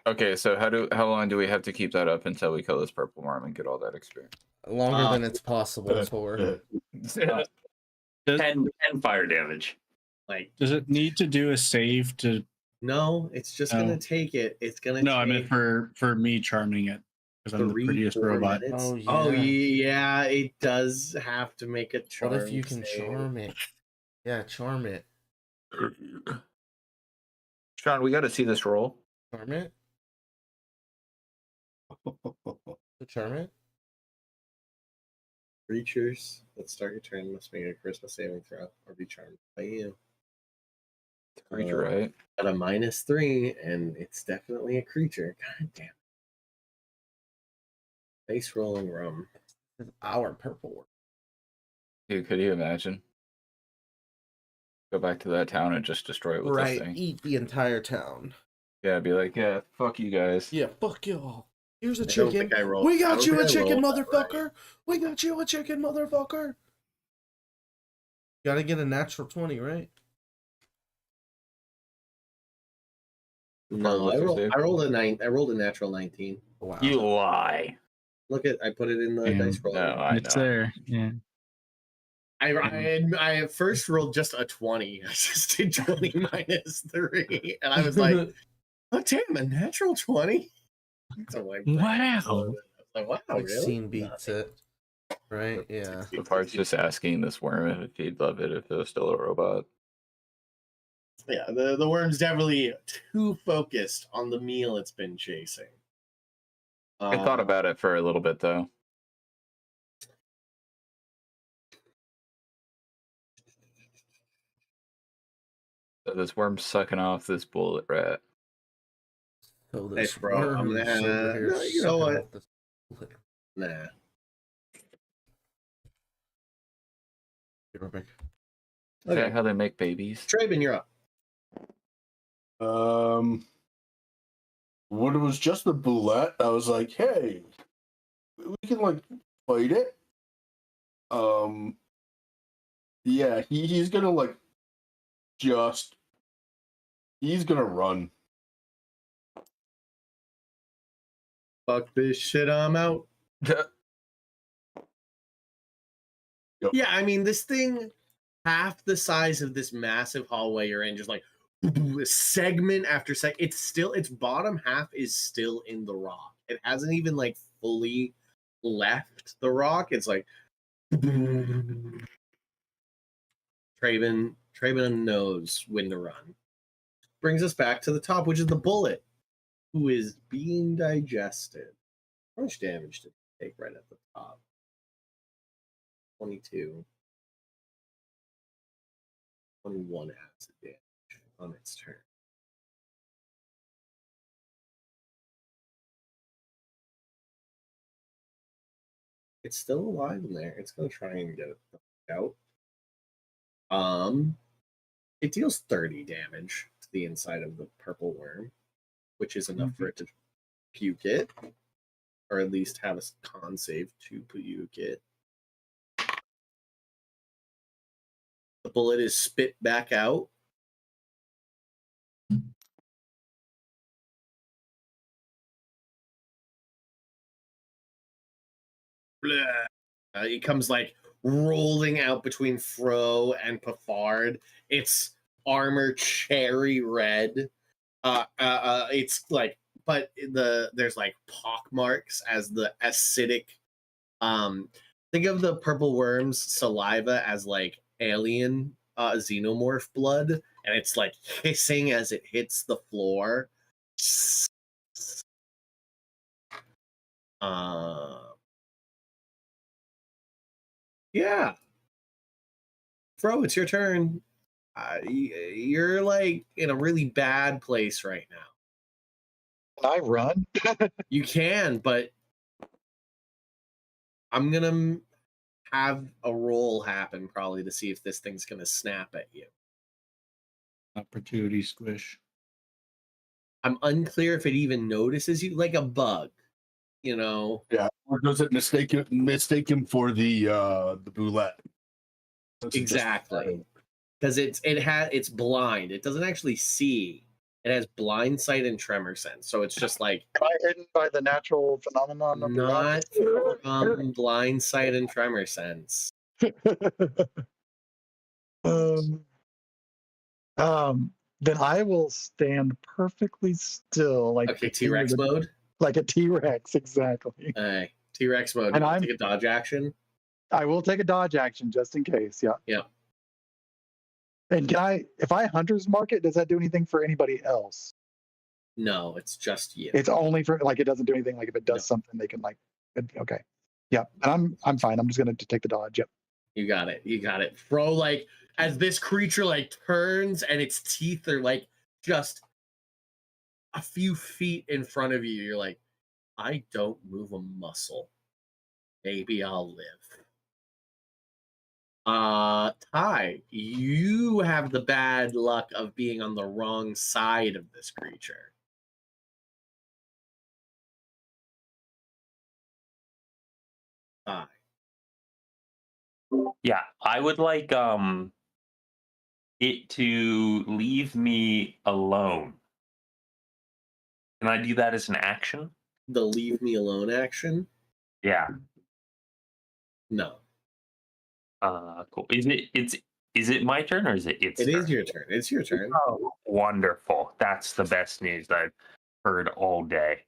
Okay, so how long do we have to keep that up until we kill this purple worm and get all that experience? Longer than it's possible for. 10 fire damage. Like, Does it need to do a save to? no, it's just No. gonna take it. It's gonna No, take I meant for me charming it because I'm the 3, prettiest 4 robot. minutes. Oh, Oh, yeah. yeah, it does have to make a charm. What if you can save. charm it? Yeah, charm it. Sean, we got to see this roll. Charm it? Charm it? Creatures that start your turn must make a charisma saving throw or be charmed by you. Creature, right? At a -3, and it's definitely a creature. God damn. Face rolling rum. It's our purple one. Dude, could you imagine? Go back to that town and just destroy it with this Right, thing. eat the entire town. Yeah, be like, yeah, fuck you guys. Yeah, fuck y'all. Here's a I don't chicken. think I rolled- We I got don't you a think I chicken, rolled that right. motherfucker. We got you a chicken, motherfucker. Gotta get a natural 20, right? No, What's I your rolled, save? I rolled a 9. I rolled a natural 19. Wow. You lie. Look at, I put it in the Damn. dice roll. No, I It's know. there. Yeah. I at first rolled just a 20. I just did 20 minus 3, and I was like, "Oh damn, a natural 20!" So like, Wow. I was like, wow, Like really? scene beats it, right? Yeah. The part's just asking this worm if he'd love it if it was still a robot. Yeah, the worm's definitely too focused on the meal it's been chasing. I thought about it for a little bit though. So this worm's sucking off this bullet rat. So Hey, this bro, I'm worm's gonna over have. here No, you know sucking what? off this bullet. Nah. Perfect. Is that Okay, how they make babies? Traben, you're up. When it was just the bullet, I was like, hey, we can like fight it. Yeah, he's gonna like just he's gonna run. Fuck this shit, I'm out. Yep. Yeah, I mean, this thing, half the size of this massive hallway you're in, just like segment after segment. It's still, its bottom half is still in the rock. It hasn't even like fully left the rock. It's like Traven knows when to run. Brings us back to the top, which is the bullet, who is being digested. How much damage did it take right at the top? 22. 21 acid damage on its turn. It's still alive in there. It's gonna try and get it out. It deals 30 damage to the inside of the purple worm, which is enough for it to puke it, or at least have a con save to puke it. The bullet is spit back out. It comes like rolling out between Fro and Pafard. Its armor cherry red. It's like, but there's like pock marks as the acidic. Think of the purple worm's saliva as like alien xenomorph blood, and it's like hissing as it hits the floor. Yeah. Fro, it's your turn. You're like in a really bad place right now. Can I run? You can, but I'm gonna have a roll happen probably to see if this thing's gonna snap at you. Opportunity squish. I'm unclear if it even notices you, like a bug, you know. Yeah, or does it mistake him for the boulette? Exactly. Because it's blind. It doesn't actually see. It has blind sight and tremor sense. So it's just like Am I hidden by the natural phenomenon of the not rock? from blind sight and tremor sense. Then I will stand perfectly still, like Okay, T-Rex mode. like a T-Rex, exactly. T-Rex mode. And You take a dodge action. I will take a dodge action just in case. Yeah. Yeah. And if I hunter's mark it, does that do anything for anybody else? No, it's just you. It's only for like it doesn't do anything. Like if it does something, they can like. Okay. Yeah, and I'm fine. I'm just gonna take the dodge. Yep. You got it. You got it. Bro, like as this creature like turns and its teeth are like just a few feet in front of you, you're like, I don't move a muscle. Maybe I'll live. Ty, you have the bad luck of being on the wrong side of this creature. Ty. Yeah, I would like it to leave me alone. Can I do that as an action? The leave me alone action? Yeah. No. Cool. Is it my turn or is it its It turn? is your turn. It's your turn. Oh, wonderful. That's the best news I've heard all day.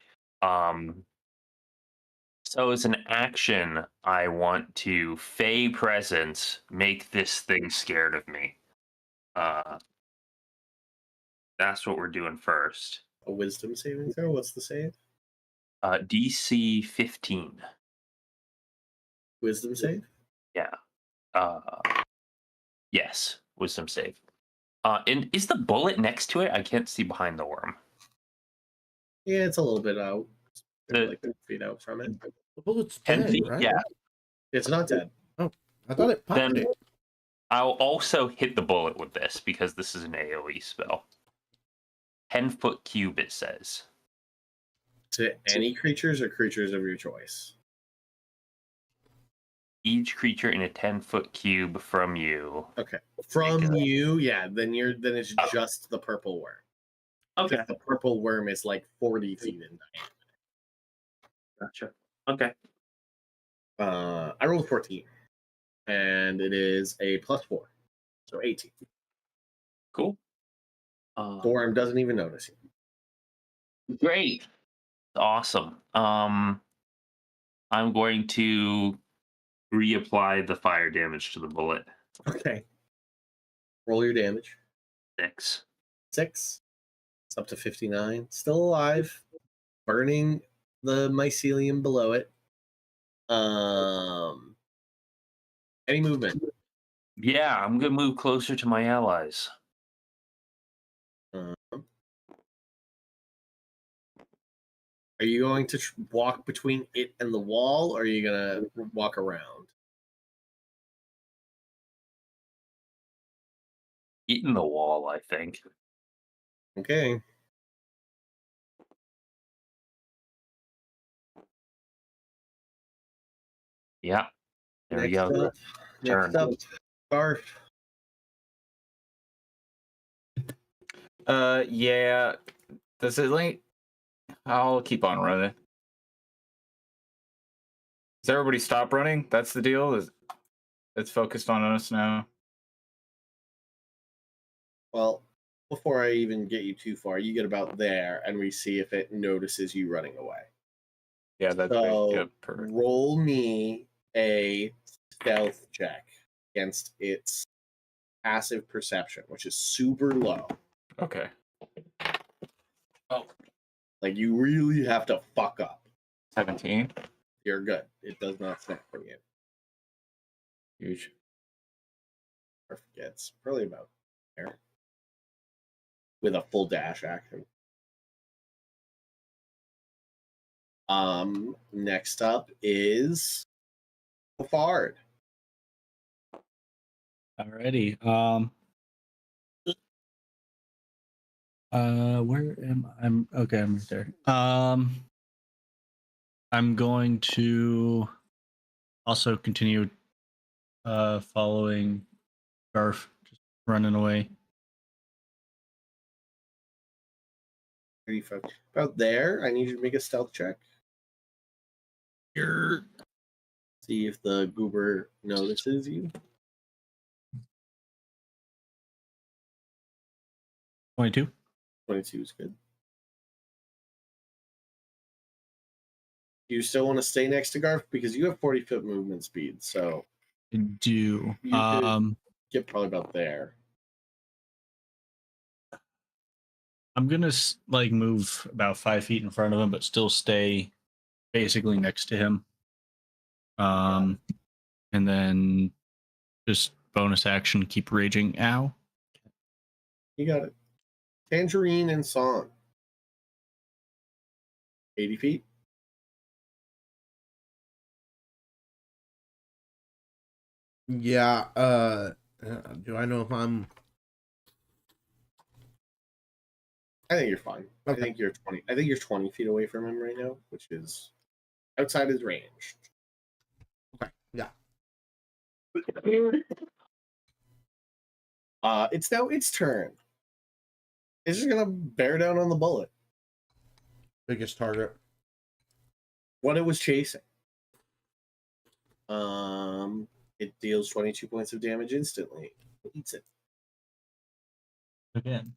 So as an action, I want to Fey presence, make this thing scared of me. That's what we're doing first. A wisdom saving throw. What's the save? DC 15. Wisdom save. Yeah. Yes, wisdom save. And is the bullet next to it? I can't see behind the worm. Yeah, it's a little bit out. The- Like 10 feet out from it. The bullet's 10 dead, feet? right? Yeah. It's not dead. I thought it popped Then it. I'll also hit the bullet with this because this is an AoE spell. 10-foot cube, it says. To any creatures or creatures of your choice. Each creature in a 10-foot cube from you. Okay. From Make it- you, yeah. Then it's just the purple worm. Okay. 'Cause the purple worm is like 40 feet in diameter. Gotcha. Okay. I rolled 14, and it is a +4, so 18. Cool. The worm doesn't even notice you. Great. Awesome. I'm going to reapply the fire damage to the bullet. Okay. Roll your damage. 6. 6. It's up to 59. Still alive. Burning the mycelium below it. Any movement? Yeah, I'm gonna move closer to my allies. Um, are you going to walk between it and the wall, or are you gonna walk around? Eating the wall, I think. Okay. Yeah. There we Next go. up. Next up. Garf. Yeah. Does it like? I'll keep on running. Does everybody stop running? That's the deal. It's focused on us now. Well, before I even get you too far, you get about there, and we see if it notices you running away. Yeah, that's So good. Yep, perfect. roll me a stealth check against its passive perception, which is super low. Okay. Like you really have to fuck up. 17. You're good. It does not snap from you. Huge. Or forgets. Probably about there. With a full dash action. Next up is Fard. Alrighty. Where am I? I'm okay. I'm right there. I'm going to also continue following Garf, just running away. 35. About there. I need you to make a stealth check. Here. See if the goober notices you. 22. 22 is good. You still want to stay next to Garf because you have 40-foot movement speed, so I do. you could get probably about there. I'm gonna like move about 5 feet in front of him, but still stay basically next to him. And then just bonus action, keep raging. Ow. You got it. Tangerine and Song. 80 feet. Yeah, do I know if I'm... I think you're fine. Okay. I think you're 20. I think you're 20 feet away from him right now, which is outside his range. Okay, yeah. It's now its turn. It's just gonna bear down on the bullet. Biggest target. What it was chasing. It deals 22 points of damage instantly. It eats it. Again.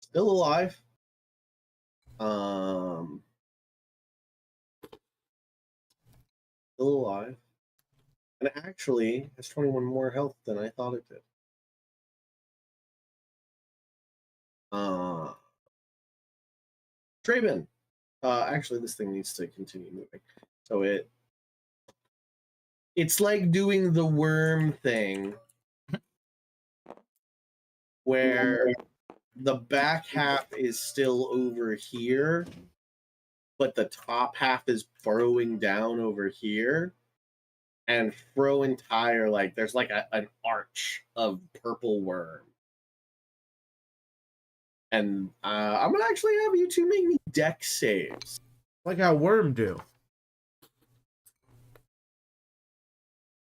Still alive. Still alive. And it actually has 21 more health than I thought it did. Draven. Actually, this thing needs to continue moving. So it's like doing the worm thing where the back half is still over here, but the top half is burrowing down over here. And Fro entire, like, there's like an arch of purple worm. And I'm gonna actually have you two make me dex saves. Like how worm do.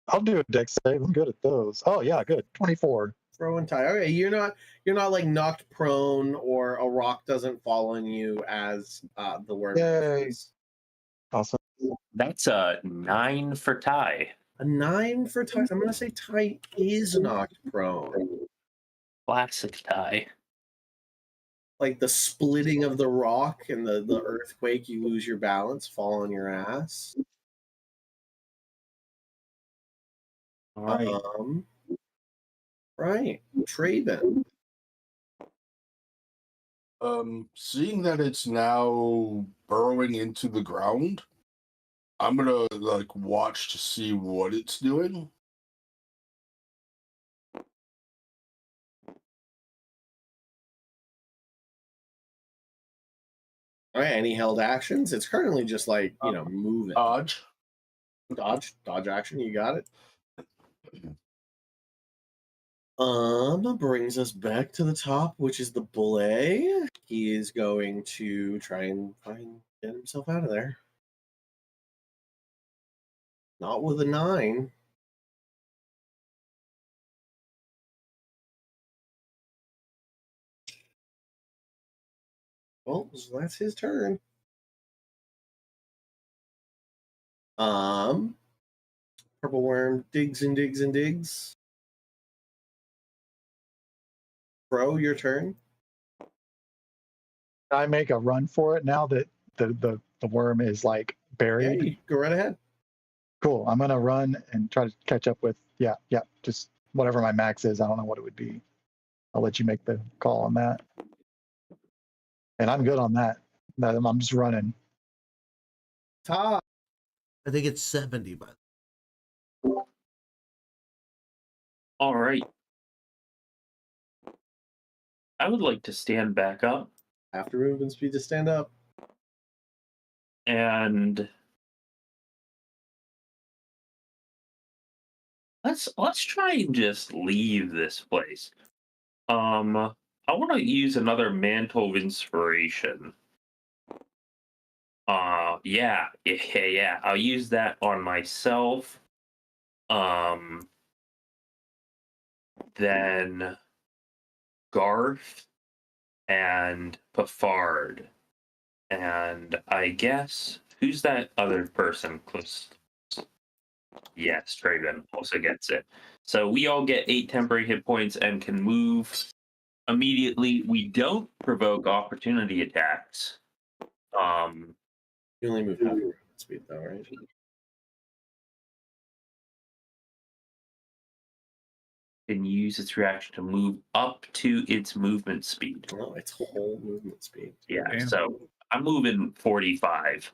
I'll do a dex save. I'm good at those. Oh yeah, good. 24. Fro entire. Okay, you're not like knocked prone or a rock doesn't fall on you as the worm. Yay. Is. Awesome. That's a 9 for Ty. A 9 for Ty. I'm gonna say Ty is knocked prone. Classic Ty. Like the splitting of the rock and the earthquake, you lose your balance, fall on your ass. All right. Right. Traven. Seeing that it's now burrowing into the ground, I'm gonna like watch to see what it's doing. All right, any held actions? It's currently just like, moving. Dodge. Dodge action, you got it. Brings us back to the top, which is the bullet. He is going to try and get himself out of there. Not with a 9. Well, so that's his turn. Purple worm digs and digs and digs. Fro, your turn. Can I make a run for it now that the worm is like Yeah, buried? you go right ahead. Cool. I'm gonna run and try to catch up with just whatever my max is. I don't know what it would be. I'll let you make the call on that. And I'm good on that. I'm just running. Top. I think it's 70, but All right. I would like to stand back up After movement speed to stand up. and let's try and just leave this place. I want to use another mantle of inspiration. Yeah. I'll use that on myself. Then Garth and Pafard. And I guess who's that other person close? Yes, Traven also gets it. So we all get 8 temporary hit points and can move immediately. We don't provoke opportunity attacks. You only move half your movement speed, though, right? Can use its reaction to move up to its movement speed. No, it's whole movement speed. Yeah, Damn. so I'm moving 45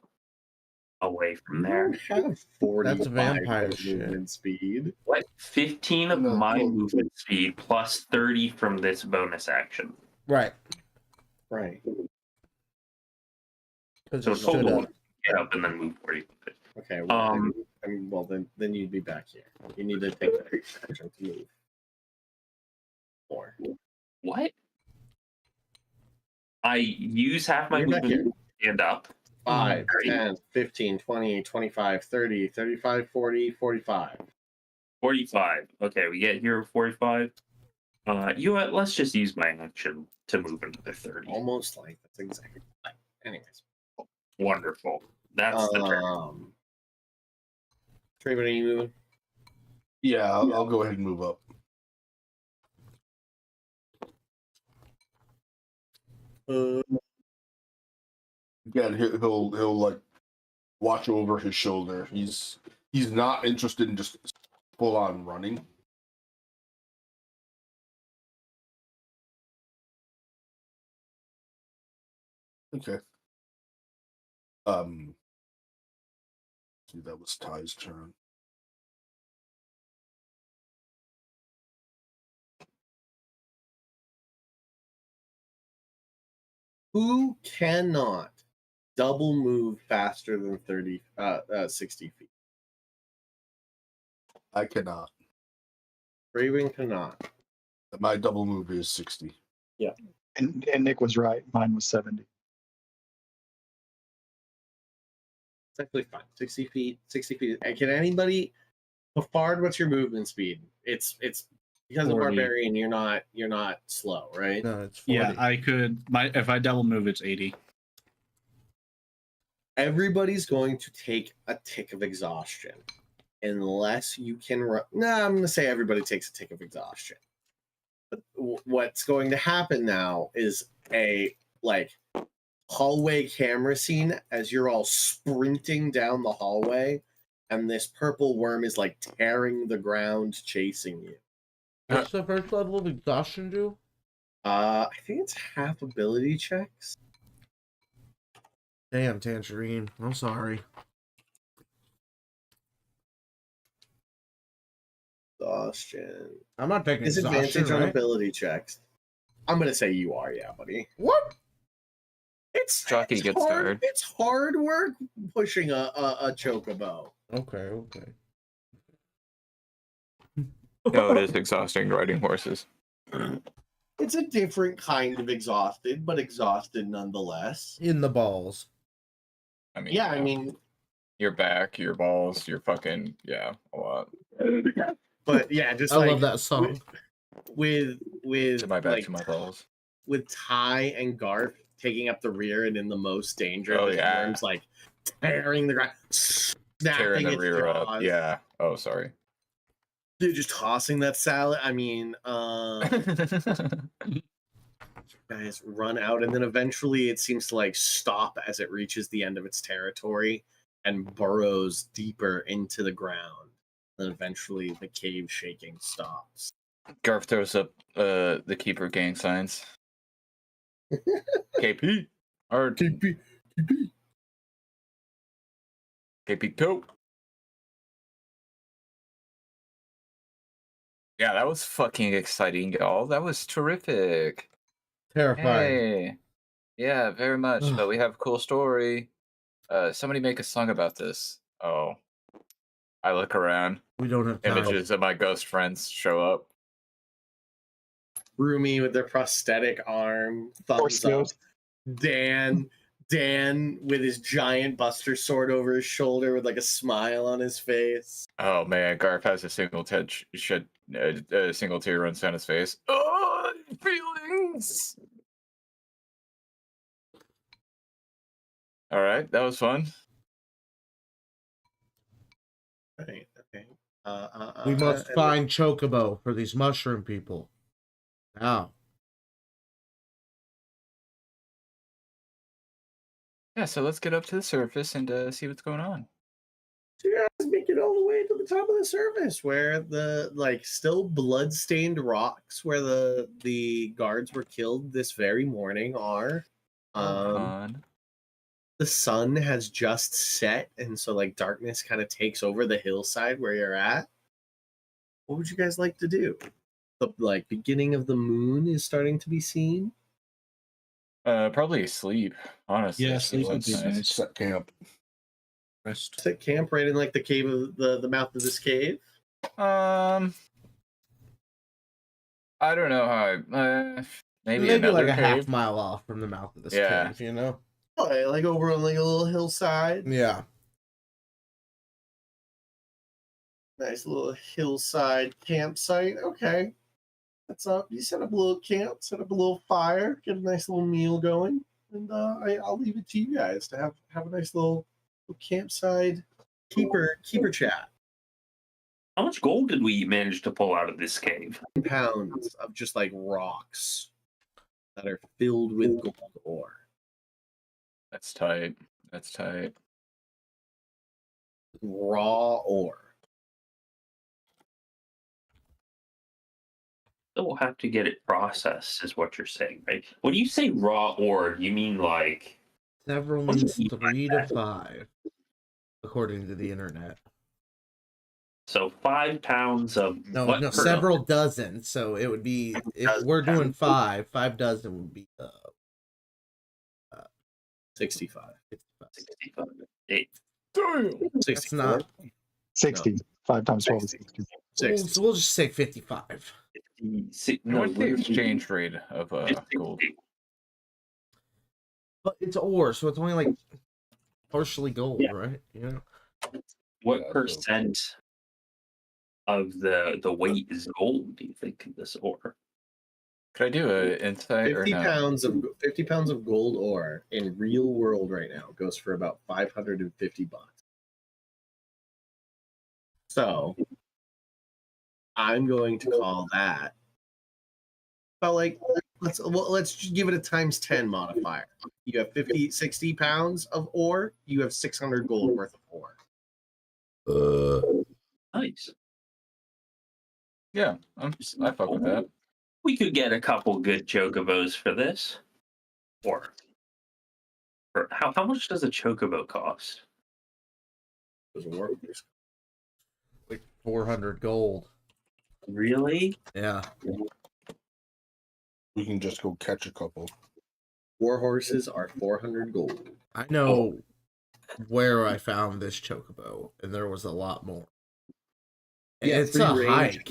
away from there. You don't have 40 That's vampire movement speed. What? 15 of No, my well- movement speed plus 30 from this bonus action. right. Right. Because So it stood total up. get up and then move 40. Okay. Well, then you'd be back here. You need to take that action to move. 4. What? I use half my You're back movement to stand up. 5, Great. 10, 15, 20, 25, 30, 35, 40, 45. 45. Okay, we get here 45. You know what? Let's just use my action to move another 30. Almost like that's exactly. Anyways. Wonderful. That's the turn. Raven, are you moving? Yeah, I'll go ahead and move up. Again, he'll like watch over his shoulder. He's not interested in just full on running. Okay. See, that was Ty's turn. Who cannot double move faster than 60 feet? I cannot. Raven cannot. My double move is 60. And Nick was right. Mine was 70. It's actually fine. 60 feet. 60 feet. And can anybody, Fard, what's your movement speed? It's because 40. of barbarian. You're not slow, right? No, it's 40. Yeah, I could. If I double move, it's 80. Everybody's going to take a tick of exhaustion, unless you can run. No, I'm going to say everybody takes a tick of exhaustion. But what's going to happen now is a hallway camera scene as you're all sprinting down the hallway, and this purple worm is like tearing the ground, chasing you. What's the first level of exhaustion do? I think it's half ability checks. Damn, Tangerine. I'm sorry. Exhaustion. I'm not taking Disadvantage exhaustion, on right? ability checks. I'm gonna say you are, yeah, buddy. What? Jockey gets hard. tired. It's hard work pushing a chocobo. Okay. No, it is exhausting riding horses. It's a different kind of exhausted, but exhausted nonetheless. In the balls. I mean, Yeah, I mean, your back, your balls, your fucking a lot. but yeah, just I like love that song. with To my back, like, to my balls. with Ty and Garth taking up the rear and in the most danger. Oh, the yeah. worm's like tearing the ground, Tearing snapping the its rear up. jaws. Yeah. Oh, sorry. Dude, just tossing that salad. I mean, guys run out, and then eventually it seems to like stop as it reaches the end of its territory and burrows deeper into the ground. And eventually the cave shaking stops. Garf throws up the keeper gang signs. KP. Or KP. KP go. Yeah, that was fucking exciting, y'all. That was terrific. Terrifying. Hey. Yeah, very much. But we have a cool story. Somebody make a song about this. Oh. I look around. We don't have time. Images of my ghost friends show up. Rumi with their prosthetic arm, Horse thumbs up. ghost. Dan with his giant buster sword over his shoulder with like a smile on his face. Oh man, Garf has a single a single tear runs down his face. Oh, feelings. All right, that was fun. Right. Okay. We must find Chocobo for these mushroom people. Now. Yeah, so let's get up to the surface and see what's going on. So you guys make it all the way to the top of the surface, where the still blood-stained rocks where the guards were killed this very morning are. The sun has just set, and so darkness kind of takes over the hillside where you're at. What would you guys like to do? The beginning of the moon is starting to be seen. Probably sleep, honestly. Yeah, sleep would be nice. Set camp. Rest. Set camp right in the cave of the mouth of this cave. I don't know how. Maybe like another a cave. half mile off from the mouth of this cave, you know? Like over on a little hillside. Yeah. Nice little hillside campsite. Okay. That's up. You set up a little camp, set up a little fire, get a nice little meal going, and I'll leave it to you guys to have a nice little campsite keeper chat. How much gold did we manage to pull out of this cave? Pounds of just like rocks that are filled with gold ore. That's tight. That's tight. Raw ore. So we'll have to get it processed, is what you're saying, right? When you say raw ore, you mean like Several What do you means mean by 3 to that? 5, according to the internet. so 5 pounds of No, what no, per several dozen. So it would be if dozen we're doing pounds. 5 dozen would be 65. 55. 65. 8. Damn. 64. not- 60. 5 times 12 is 60. 60. We'll just say 55. No, What's the exchange rate of gold? But it's ore, so it's only like partially gold, right? Yeah. What Yeah, so- percent of the weight is gold, do you think, in this ore? Could I do an insight or 50 no? pounds of gold ore in real world right now goes for about $550. So I'm going to call that about like let's just give it a times 10 modifier. You have 60 pounds of ore, you have 600 gold worth of ore. Nice. Yeah, I fuck with that. We could get a couple good chocobos for this. Or how much does a chocobo cost? Those ore. Like 400 gold. Really? Yeah. We can just go catch a couple. War horses are 400 gold. I know where I found this chocobo, and there was a lot more. Yeah, It's a hike.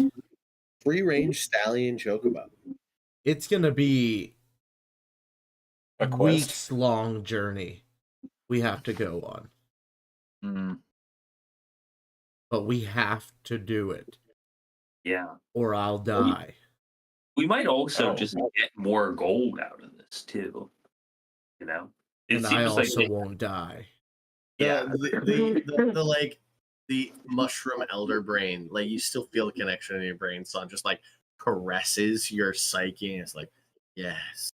Free range stallion chocobo. It's gonna be A quest. weeks long journey we have to go on, Mm. but we have to do it, Yeah. or I'll die. We might also Oh. just get more gold out of this too. You know? It And I seems like also won't die. yeah. The like the mushroom elder brain, like you still feel the connection in your brain, so it just like caresses your psyche and it's like, yes,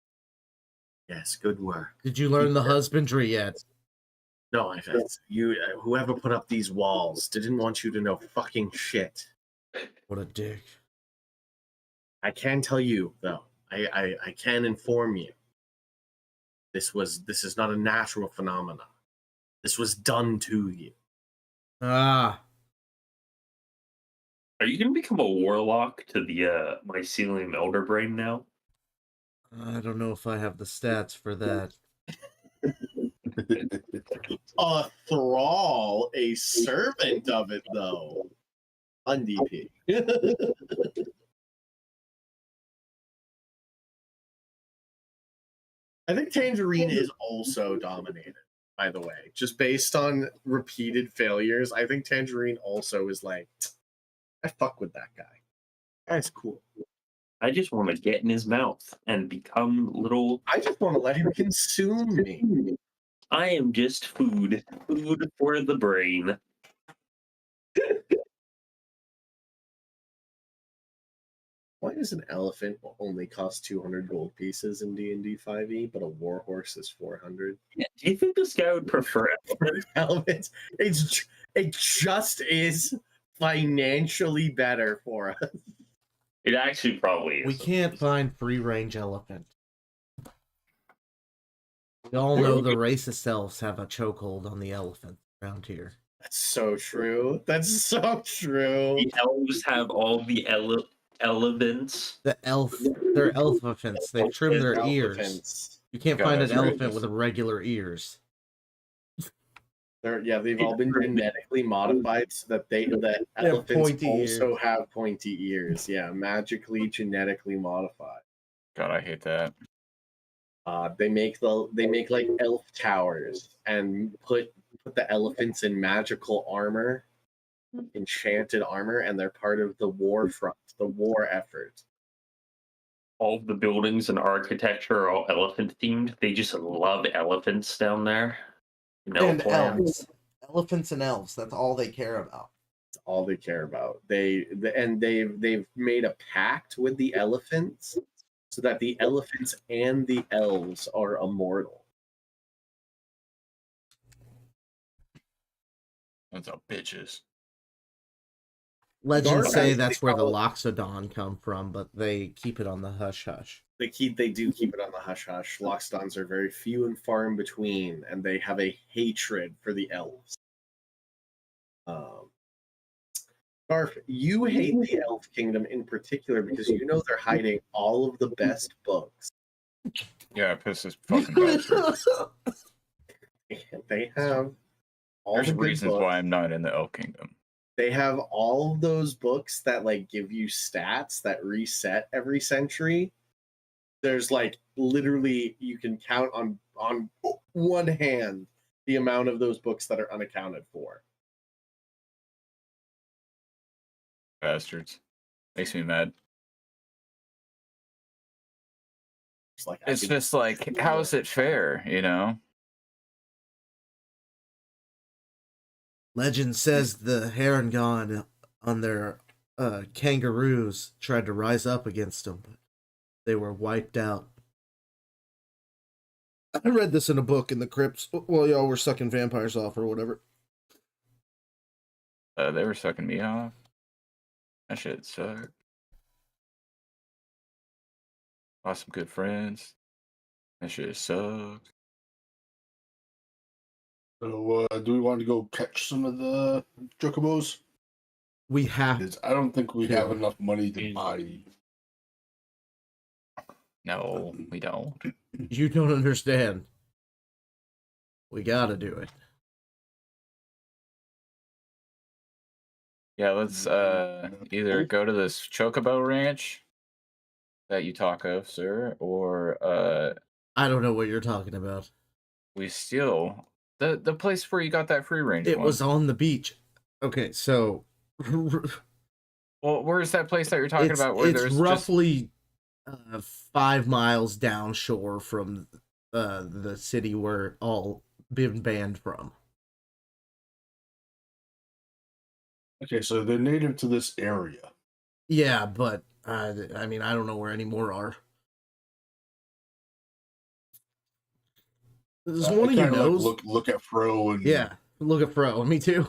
good work. Did you learn the husbandry yet? No, I you whoever put up these walls didn't want you to know fucking shit. What a dick. I can tell you though, I can inform you. This is not a natural phenomenon. This was done to you. Ah, Are you gonna become a warlock to the mycelium elder brain now? I don't know if I have the stats for that. A thrall, a servant of it though. On DP. I think Tangerine is also dominated, by the way. Just based on repeated failures, I think Tangerine also is like, I fuck with that guy. That's cool. I just want to get in his mouth and become little. I just want to let him consume me. I am just food for the brain. Why does an elephant only cost 200 gold pieces in D&D 5e, but a warhorse is 400? Yeah, do you think this guy would prefer it? Elephants, it just is financially better for us. It actually probably is. We can't find free range elephant. We all know the racist elves have a chokehold on the elephant around here. That's so true. That's so true. The elves have all the elements. They're elephants. They've trimmed their ears. Elephants. You can't God, find an that's right. elephant with regular ears. They've all been genetically modified so that that They have elephants pointy also ears. have pointy ears. Yeah, magically genetically modified. God, I hate that. They make like elf towers and put the elephants in magical armor, enchanted armor, and they're part of the war front, the war effort. All the buildings and architecture are all elephant themed. They just love elephants down there. No And plan. elves. Elephants and elves. That's all they care about. That's all they care about. They've made a pact with the elephants so that the elephants and the elves are immortal. That's all bitches. Legends Garth say actually that's where the follow- Loxodon come from, but they keep it on the hush hush. They do keep it on the hush hush. Loxodons are very few and far in between, and they have a hatred for the elves. Garth, you hate the Elf Kingdom in particular because you know they're hiding all of the best books. Yeah, piss this fucking bastard. They have all There's the good reasons books. why I'm not in the Elf Kingdom. They have all of those books that like give you stats that reset every century. There's like literally you can count on one hand the amount of those books that are unaccounted for. Bastards. Makes me mad. It's like It's just like, how is it fair, you know? Legend says the Harengon on their kangaroos tried to rise up against them, but they were wiped out. I read this in a book in the crypts while y'all were sucking vampires off or whatever. They were sucking me off. That shit sucked. Lost some good friends. That shit sucked. So, do we want to go catch some of the chocobos? We have. 'Cause I don't think we Yeah. have enough money to buy. No, we don't. You don't understand. We gotta do it. Yeah, let's either go to this chocobo ranch that you talk of, sir, or I don't know what you're talking about. we steal the place where you got that free range It one. was on the beach. Okay, so Well, where's that place that you're talking about? Where it's there's roughly 5 miles downshore from the city we're all been banned from. Okay, so they're native to this area. Yeah, but I mean, I don't know where any more are. Does I one of you kinda, knows? look at Fro and Yeah, look at Fro. Me too.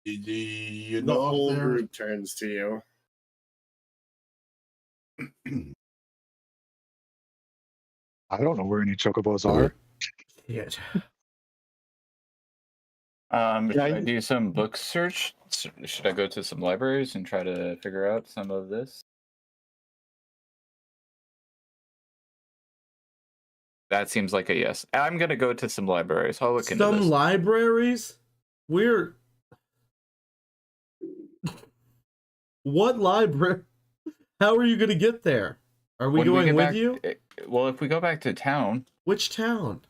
Do you the know whole if they're- group turns to you. I don't know where any chocobos are. Shit. should Yeah, I do some book search? Should I go to some libraries and try to figure out some of this? That seems like a yes. I'm gonna go to some libraries. I'll look into Some this. libraries? We're what library? How are you going to get there? Are we When going get with back, you? Well, if we go back to town, Which town?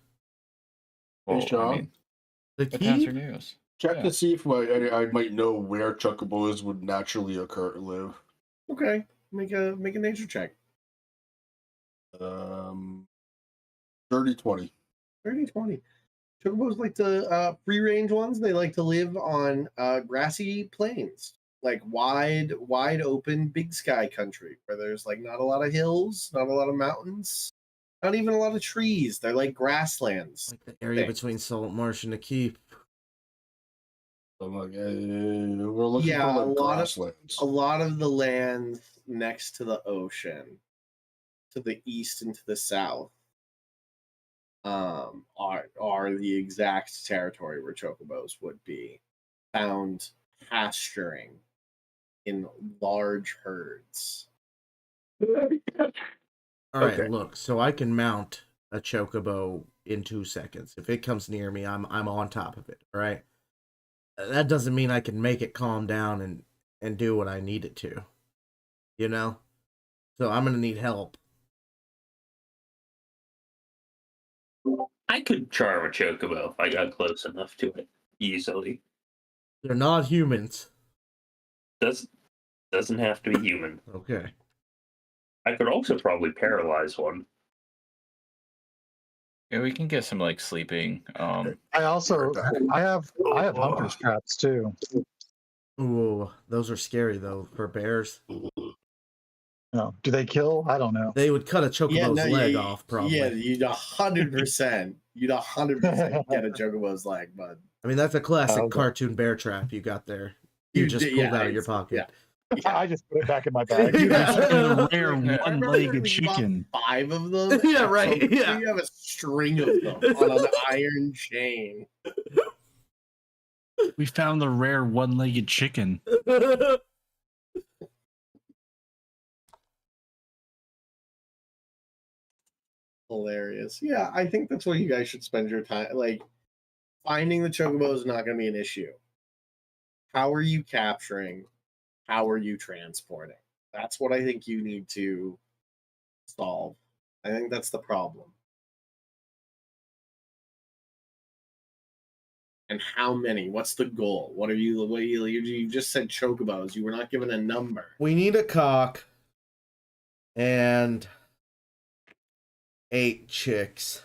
well, Sean? I mean, The what towns key? are news? check Yeah. to see if I might know where chocobos would naturally live. Okay, make a nature check. 30-20. 30-20. Chocobos like to free range ones. They like to live on grassy plains, like wide open, big sky country where there's like not a lot of hills, not a lot of mountains, not even a lot of trees. They're like grasslands. Like the area Thanks. between Salt Marsh and the keep. I'm like, we're looking Yeah, for a like lot grasslands. A lot of the land next to the ocean, to the east and to the south, are the exact territory where chocobos would be found pasturing in large herds. All right, Okay. look. So I can mount a chocobo in 2 seconds. If it comes near me, I'm on top of it. All right. That doesn't mean I can make it calm down and do what I need it to. You know? So I'm gonna need help. I could charm a chocobo if I got close enough to it easily. They're not humans. Doesn't have to be human. Okay. I could also probably paralyze one. Yeah, we can get some like sleeping. I also I have hunter's traps too. Ooh, those are scary though for bears. No, do they kill? I don't know. They would cut a chocobo's leg off, probably. Yeah, you'd 100%. You'd 100% get a chocobo's leg, bud. I mean, that's a classic Okay. cartoon bear trap you got there. You just pulled out of your pocket. I just put it back in my bag. Dude, it's like a rare Remember one-legged when you bought chicken. 5 of them? Yeah, right, So yeah. you have a string of them on an iron chain. We found the rare one-legged chicken. Hilarious. Yeah, I think that's what you guys should spend your time. Like, finding the chocobo is not going to be an issue. How are you capturing? How are you transporting? That's what I think you need to solve. I think that's the problem. And how many? What's the goal? What are you? What you just said chocobos. You were not given a number. We need a cock and 8 chicks.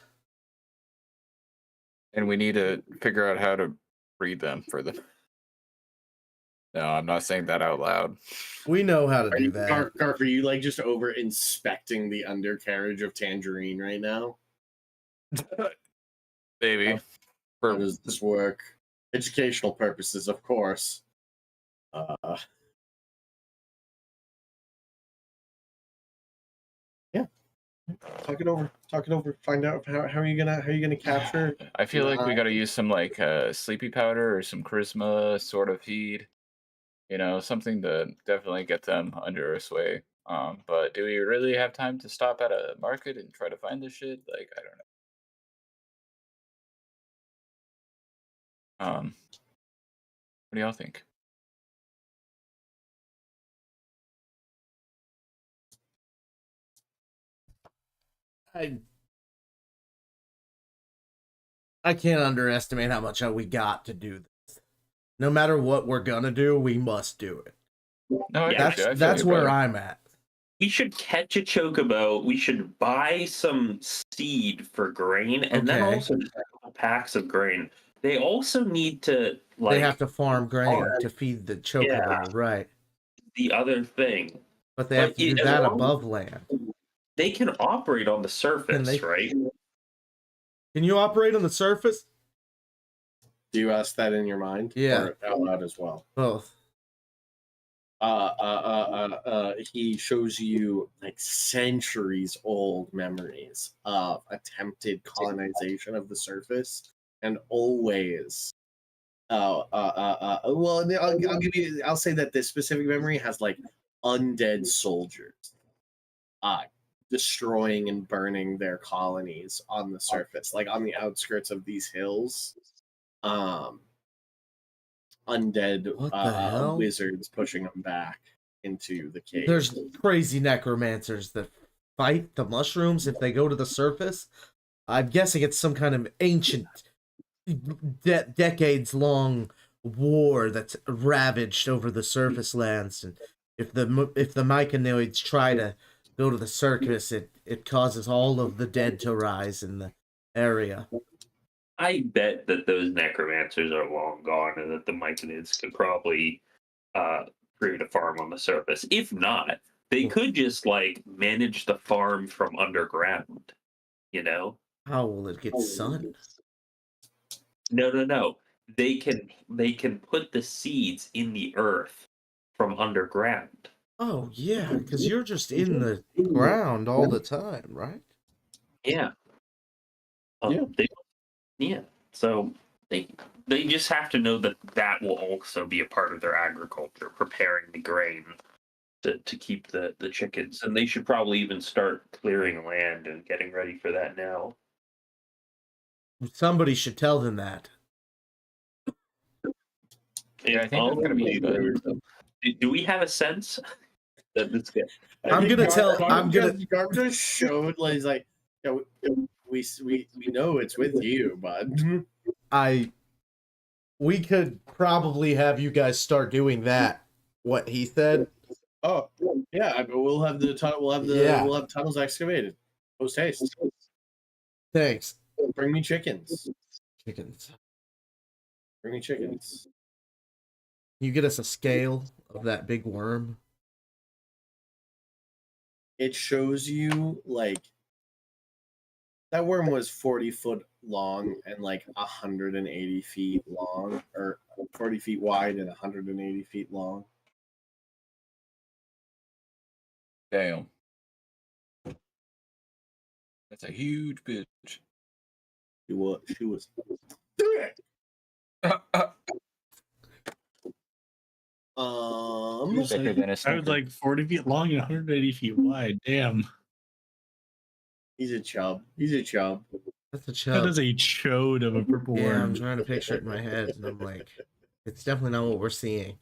And we need to figure out how to breed them for them. No, I'm not saying that out loud. We know how to do that. Garf, are you like just over inspecting the undercarriage of Tangerine right now? Maybe. How does this work? Educational purposes, of course. Yeah. Talk it over. Talk it over. Find out how are you gonna capture. I feel like we got to use some like sleepy powder or some charisma sort of feed. You know, something to definitely get them under a sway. But do we really have time to stop at a market and try to find this shit? Like, I don't know. What do y'all think? I can't underestimate how much we got to do this. No matter what we're gonna do, we must do it. No, I Yeah, got you. I feel That's you, where brother. I'm at. We should catch a chocobo. We should buy some seed for grain, and then Okay. also just a couple packs of grain. They also need to like. They have to farm grain to feed the chocobo, Yeah. right? The other thing, But they have to do as that long as above land. they can operate on the surface, they- right? Can you operate on the surface? Do you ask that in your mind? Yeah. Or out loud as well? Both. He shows you like centuries old memories of attempted colonization of the surface, and always. Well, I'll say that this specific memory has like undead soldiers, destroying and burning their colonies on the surface, like on the outskirts of these hills. Undead What the hell? wizards pushing them back into the cave. There's crazy necromancers that fight the mushrooms if they go to the surface. I'm guessing it's some kind of ancient, decades-long war that's ravaged over the surface lands. And if the myconids try to go to the surface, it causes all of the dead to rise in the area. I bet that those necromancers are long gone, and that the myconids could probably create a farm on the surface. If not, they could just like manage the farm from underground. You know? How will it get sun? No. They can put the seeds in the earth from underground. Oh yeah, because you're just in the ground all the time, right? Yeah. Yeah. Yeah. So they just have to know that that will also be a part of their agriculture, preparing the grain to keep the chickens. And they should probably even start clearing land and getting ready for that now. Somebody should tell them that. Yeah, I think that's gonna be good. Do we have a sense that this guy? I'm gonna tell. I'm gonna. Garp just showed like he's like, yeah, we know it's with you, bud. We could probably have you guys start doing that. What he said. Oh yeah, but we'll have tunnels excavated post haste. Thanks. Bring me chickens. Chickens. Bring me chickens. you get us a scale of that big worm? It shows you like that worm was 40 foot long and like 180 feet long, or 40 feet wide and 180 feet long. Damn. That's a huge bitch. She was. Thicker than a I was Snicker. like 40 feet long and 180 feet wide. Damn. He's a chub. He's a chub. That's a That chub. is a chode of a purple Yeah, I'm worm. trying to picture it in my head, and I'm like, it's definitely not what we're seeing.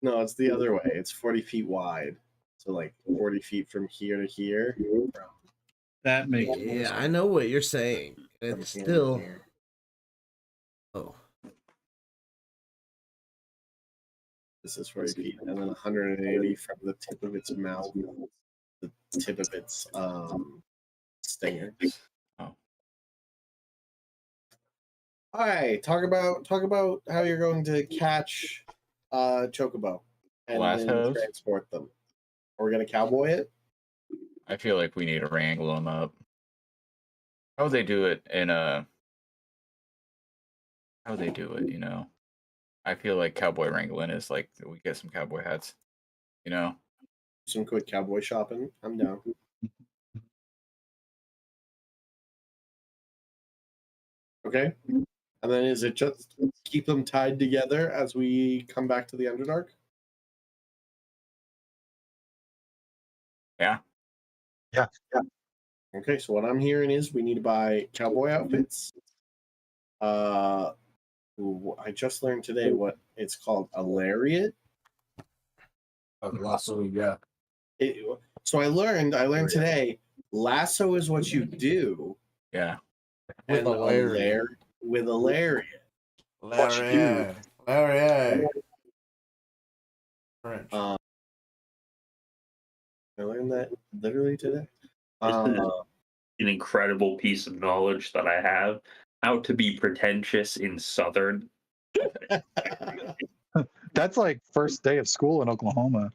No, it's the other way. It's 40 feet wide. So like 40 feet from here to here. That makes more Yeah, sense. I know what you're saying. From It's here to still. here. Oh, This is 40 feet, and then 180 from the tip of its mouth, the tip of its stinger. Oh. All right, talk about how you're going to catch Chocobo and then Lassos? transport them. Are we gonna cowboy it? I feel like we need to wrangle them up. How would they do it in a? How would they do it? You know, I feel like cowboy wrangling is like we get some cowboy hats. You know, Some quick cowboy shopping. I'm down. Okay. And then is it just keep them tied together as we come back to the Underdark? yeah. Okay, so what I'm hearing is we need to buy cowboy outfits. I just learned today what it's called, a lariat. Lasso, yeah. So I learned today, lasso is what you do, Yeah. with and a lariat. with a lariat. Lariat. Lariat. French. I learned that literally today. This is an incredible piece of knowledge that I have. How to be pretentious in Southern. That's like first day of school in Oklahoma.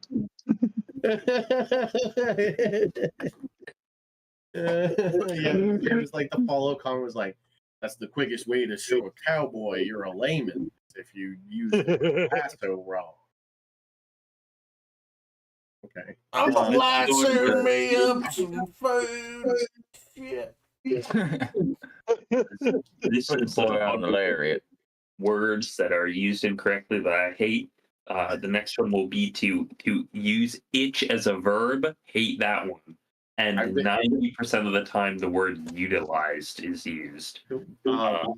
Yeah, it was like the follow comment was like, that's the quickest way to show a cowboy you're a layman if you use lasso wrong. Okay. I'm Uh, lassoing me up some food. Shit. This Put is the boy on the lariat. words that are used incorrectly that I hate. The next one will be to use itch as a verb. Hate that one. And 90% of the time, the word utilized is used. I'm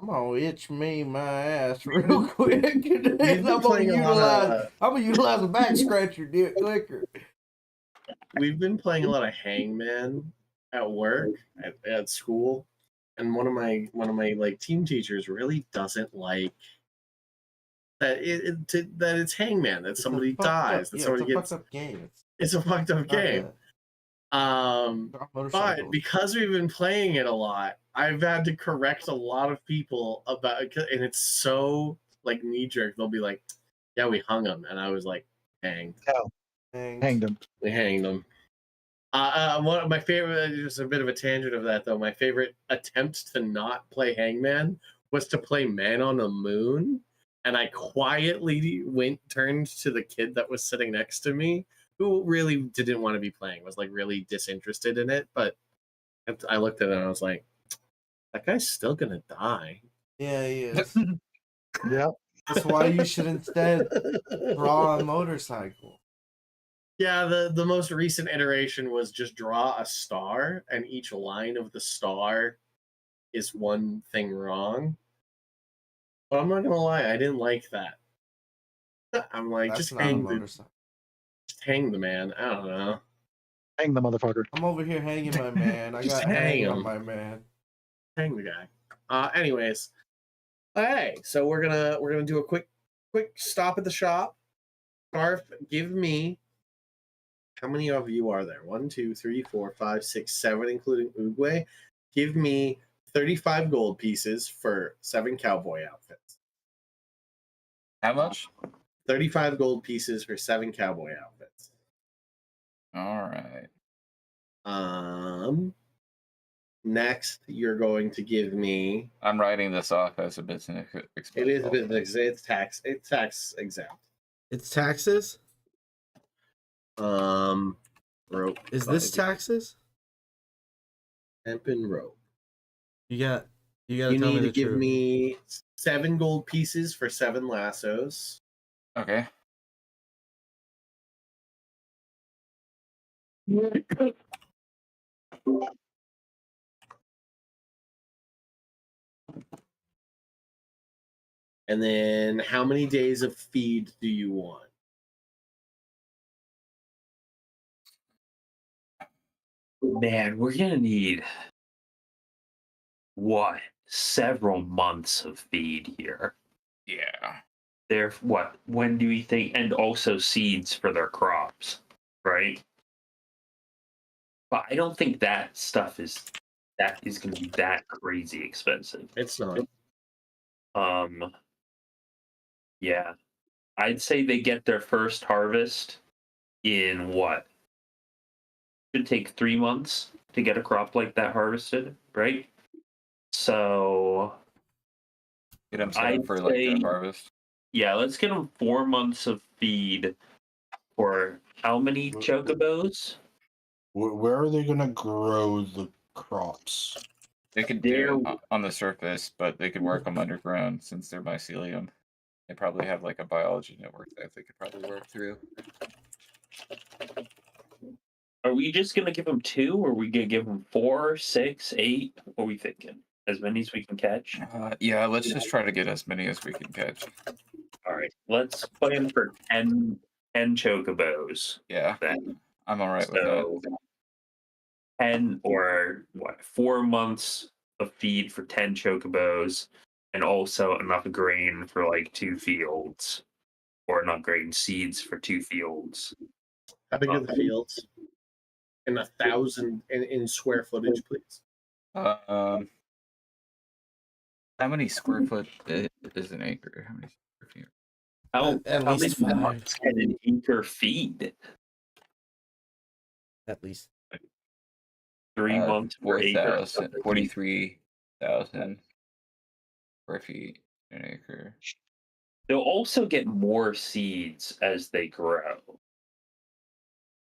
gonna itch me my ass real quick. And We've been playing a lot I'm gonna utilize a back scratcher, do it quicker. We've been playing a lot of Hangman at work, at school, and one of my like team teachers really doesn't like that that it's Hangman, that somebody dies, that somebody gets. It's a fucked up game. It's a fucked up game. But But because we've been playing it a lot, I've had to correct a lot of people about it, and it's so like knee jerk. They'll be like, "Yeah, we hung him," and I was like, "Hanged." Hanged him. We hanged him. One of my favorite, just a bit of a tangent of that though. My favorite attempt to not play Hangman was to play Man on the Moon, and I quietly turned to the kid that was sitting next to me, who really didn't want to be playing, was like really disinterested in it. But I looked at it and I was like, that guy's still gonna die. yeah, he is. Yeah. That's why you should instead draw a motorcycle. Yeah, the most recent iteration was just draw a star, and each line of the star is one thing wrong. But I'm not gonna lie, I didn't like that. I'm like, That's just not a motorcycle. hang the man. I don't know. Hang the motherfucker. I'm over here hanging my man. I Just got hang hang on him. my man. Hang the guy. Anyways, hey, so we're gonna do a quick stop at the shop. Scarf, give me. How many of you are there? 1, 2, 3, 4, 5, 6, 7, including Uguay. Give me 35 gold pieces for 7 cowboy outfits. How much? 35 gold pieces for 7 cowboy outfits. All right. Next, you're going to give me. I'm writing this off as a business expense. It is a also. bit. It's tax. It's tax exempt. It's taxes. Rope. Is this taxes? Hemp and rope. You gotta You tell me need to the give truth. me 7 gold pieces for 7 lassos. Okay. And then how many days of feed do you want? Man, we're gonna need what? Several months of feed here. Yeah. They're what? When do we think? And also seeds for their crops, right? But I don't think that stuff is going to be that crazy expensive. It's not. Yeah, I'd say they get their first harvest in what? Should take 3 months to get a crop like that harvested, right? So Get them set I'd up for like say- the harvest. yeah, let's get them 4 months of feed for how many chocobos? Where are they gonna grow the crops? They could do it on the surface, but they could work them underground since they're mycelium. They probably have like a biology network that they could probably work through. Are we just gonna give them 2, or are we gonna give them 4, 6, 8? What are we thinking? As many as we can catch. Yeah, let's just try to get as many as we can catch. All right, let's plan for 10 chocobos. Yeah, Then I'm all right with that. so 10 or what? 4 months of feed for 10 chocobos, and also enough grain for like 2 fields, or not grain, seeds for 2 fields. How big are the fields? In 1,000 in square footage, please. How many square foot is an acre? How many square feet? At How least many 5. months can an acre feed? At least. 3 months per acre. 43,000 square feet an acre. They'll also get more seeds as they grow,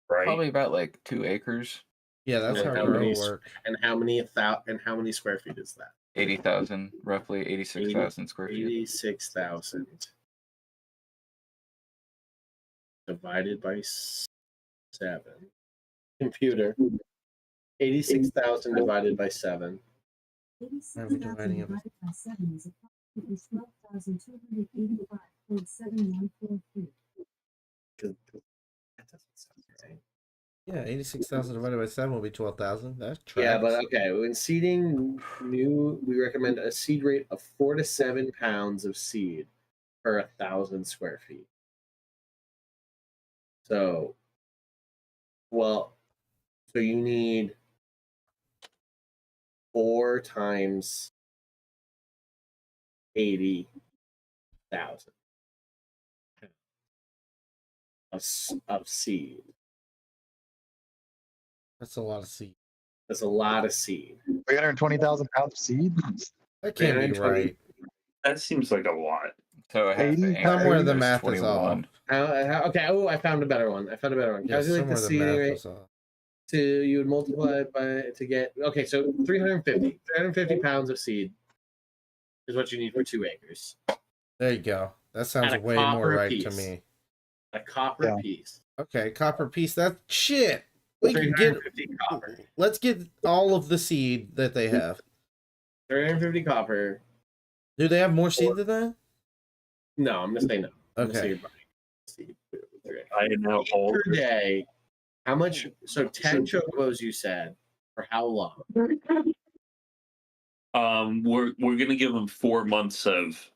right? Probably about like 2 acres. Yeah, that's And how how grow many works. and how many square feet is that? 80,000, roughly 86,000 square feet. 86,000 divided by 7. Computer. 86,000 divided by 7. How are we dividing it? by 7 is approximately 12,285.714 feet. That doesn't sound right. Yeah, 86,000 divided by 7 will be 12,000. That tracks. Yeah, but okay. When seeding new, we recommend a seed rate of 4 to 7 pounds of seed per 1,000 square feet. So, so you need 4 times 80,000 of seed. That's a lot of seed. That's a lot of seed. 320,000 pounds of seed. That can't be 320. right. That seems like a lot. So half 80? an acre Somewhere the is math is off. 21. Okay. Oh, I found a better one. Yeah, Calculate the somewhere the seeding math rate is off. you would multiply it by to get. Okay, so 350 pounds of seed is what you need for 2 acres. There you go. That sounds And a way more copper right to piece. me. A copper Yeah. piece. Okay, copper piece. That shit. We can get. 350 copper. Let's get all of the seed that they have. 350 copper. Do they have more seed than that? No, I'm gonna say no. I'm gonna say Okay. you're buying seed. I know all Per day. How much? So 10 chocobos, you said. For how long? we're gonna give them 4 months of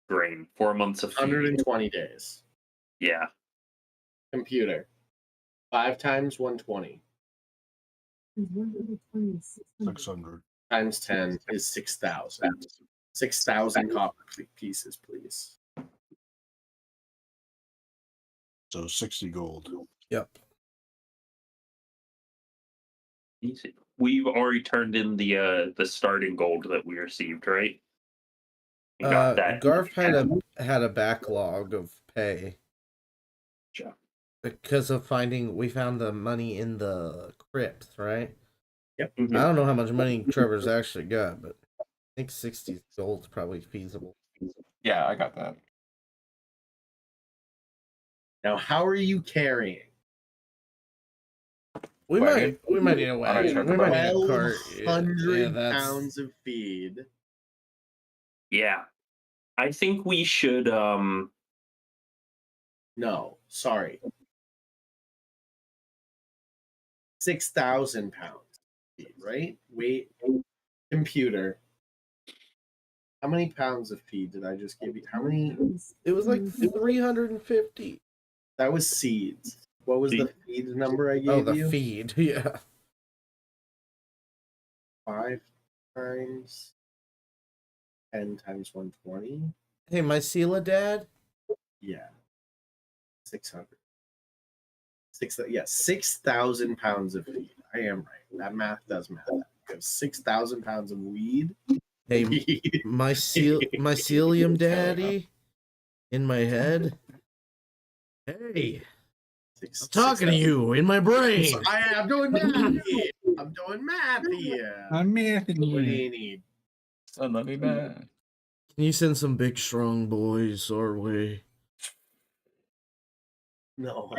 grain, 4 months of feed. 120 days. Yeah. Computer. 5 times 120 600. times 10 is 6,000. 6,000 copper pieces, please. So 60 gold. Yep. Easy. We've already turned in the starting gold that we received, right? We got that. Garf had a backlog of pay Gotcha. because of we found the money in the crypts, right? Yep. I don't know how much money Trevor's actually got, but I think 60 gold's probably feasible. Yeah, I got that. Now, how are you carrying? We Wagon? might need a On a wagon. truck We might need a Twelve cart. hundred that's pounds of feed. Yeah. I think we should No, sorry. 6,000 pounds, right? Wait, computer. How many pounds of feed did I just give you? How many? it was like 350. That was seeds. What was the feed number I gave Oh, the you? feed. Yeah. 5 times 10 times 120. Hey, my Sela dad. Yeah. 600. 6,000 pounds of feed. I am right. That math does math. You have 6,000 pounds of weed. Hey, Weed. my Celium daddy in my head. Hey, I'm talking to you in my brain. I'm doing math here. I'm doing math here. I'm mathing What do you. you need? Son, let me man. Can you send some big, strong boys our way? No,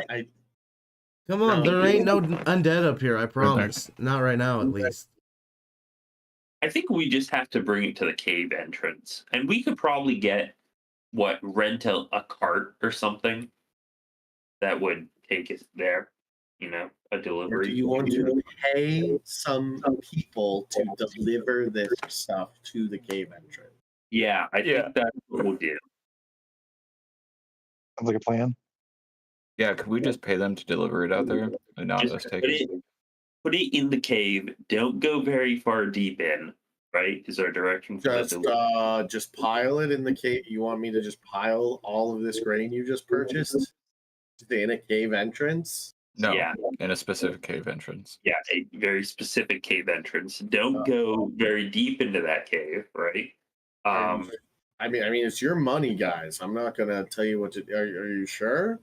Come on, No. there ain't no undead up here, I promise. Not right now, at least. I think we just have to bring it to the cave entrance. And we could probably rent a cart or something that would take us there. A Or do delivery. you want to pay some people to deliver this stuff to the cave entrance? Yeah, I think that's what we'll do. Sounds like a plan. Yeah, could we just pay them to deliver it out there and not Just us take it? put it in the cave. Don't go very far deep in, right? Is our direction for the delivery. Just pile it in the cave. You want me to just pile all of this grain you just purchased in a cave entrance? No, Yeah. in a specific cave entrance. Yeah, a very specific cave entrance. Don't go very deep into that cave, right? I mean, it's your money, guys. I'm not gonna tell you what to. Are you sure?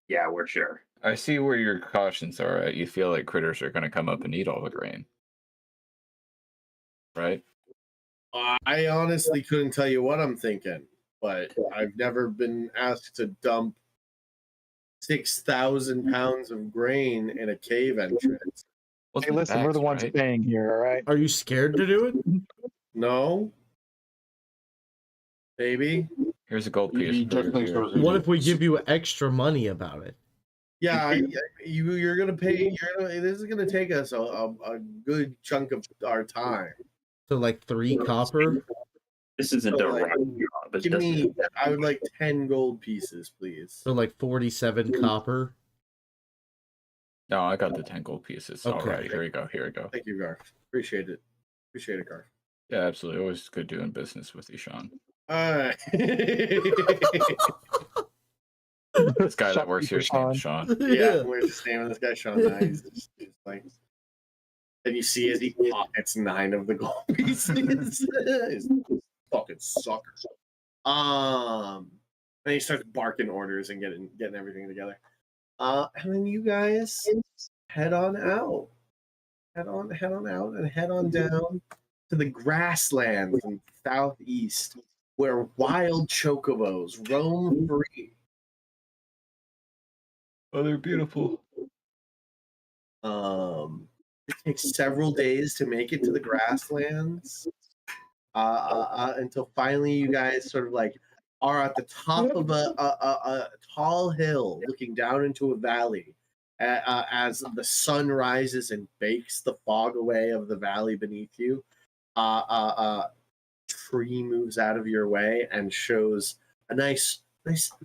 Yeah, we're sure. I see where your cautions are at. You feel like critters are going to come up and eat all the grain. Right? I honestly couldn't tell you what I'm thinking, but I've never been asked to dump 6,000 pounds of grain in a cave entrance. Well, Hey, listen, we're the ones right? paying here, all right? Are you scared to do it? No, baby. Here's a gold You piece. definitely Here. supposed to What do if we this. give you extra money about it? Yeah, you're gonna pay. This is gonna take us a good chunk of our time. So like 3 copper? This isn't So, a like, rock job. It Give doesn't. me. I would like 10 gold pieces, please. So like 47 copper? No, I got the 10 gold pieces. All Okay. right, here we go. Here we go. Thank you, Garth. Appreciate it, Garth. Yeah, absolutely. Always good doing business with you, Sean. All right. This guy that works here is named Sean. Yeah, we're just naming this guy Sean. Nice. He's like, and you see as he pockets 9 of the gold pieces. He's fucking sucker. And he starts barking orders and getting everything together. And then you guys head on out. Head on out and head on down to the grasslands in the southeast where wild chocobos roam free. Oh, they're beautiful. It takes several days to make it to the grasslands until finally you guys sort of like are at the top of a tall hill looking down into a valley as the sun rises and bakes the fog away of the valley beneath you. Tree moves out of your way and shows a nice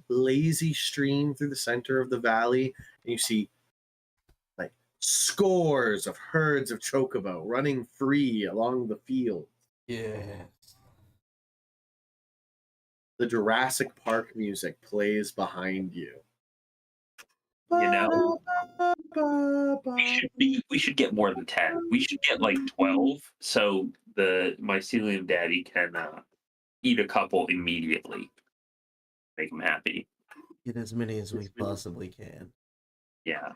lazy stream through the center of the valley, and you see like scores of herds of chocobo running free along the field. Yeah. The Jurassic Park music plays behind you. You know, we should get more than 10. We should get like 12, so the mycelium daddy can eat a couple immediately, make him happy. Get as many as we possibly can. Yeah.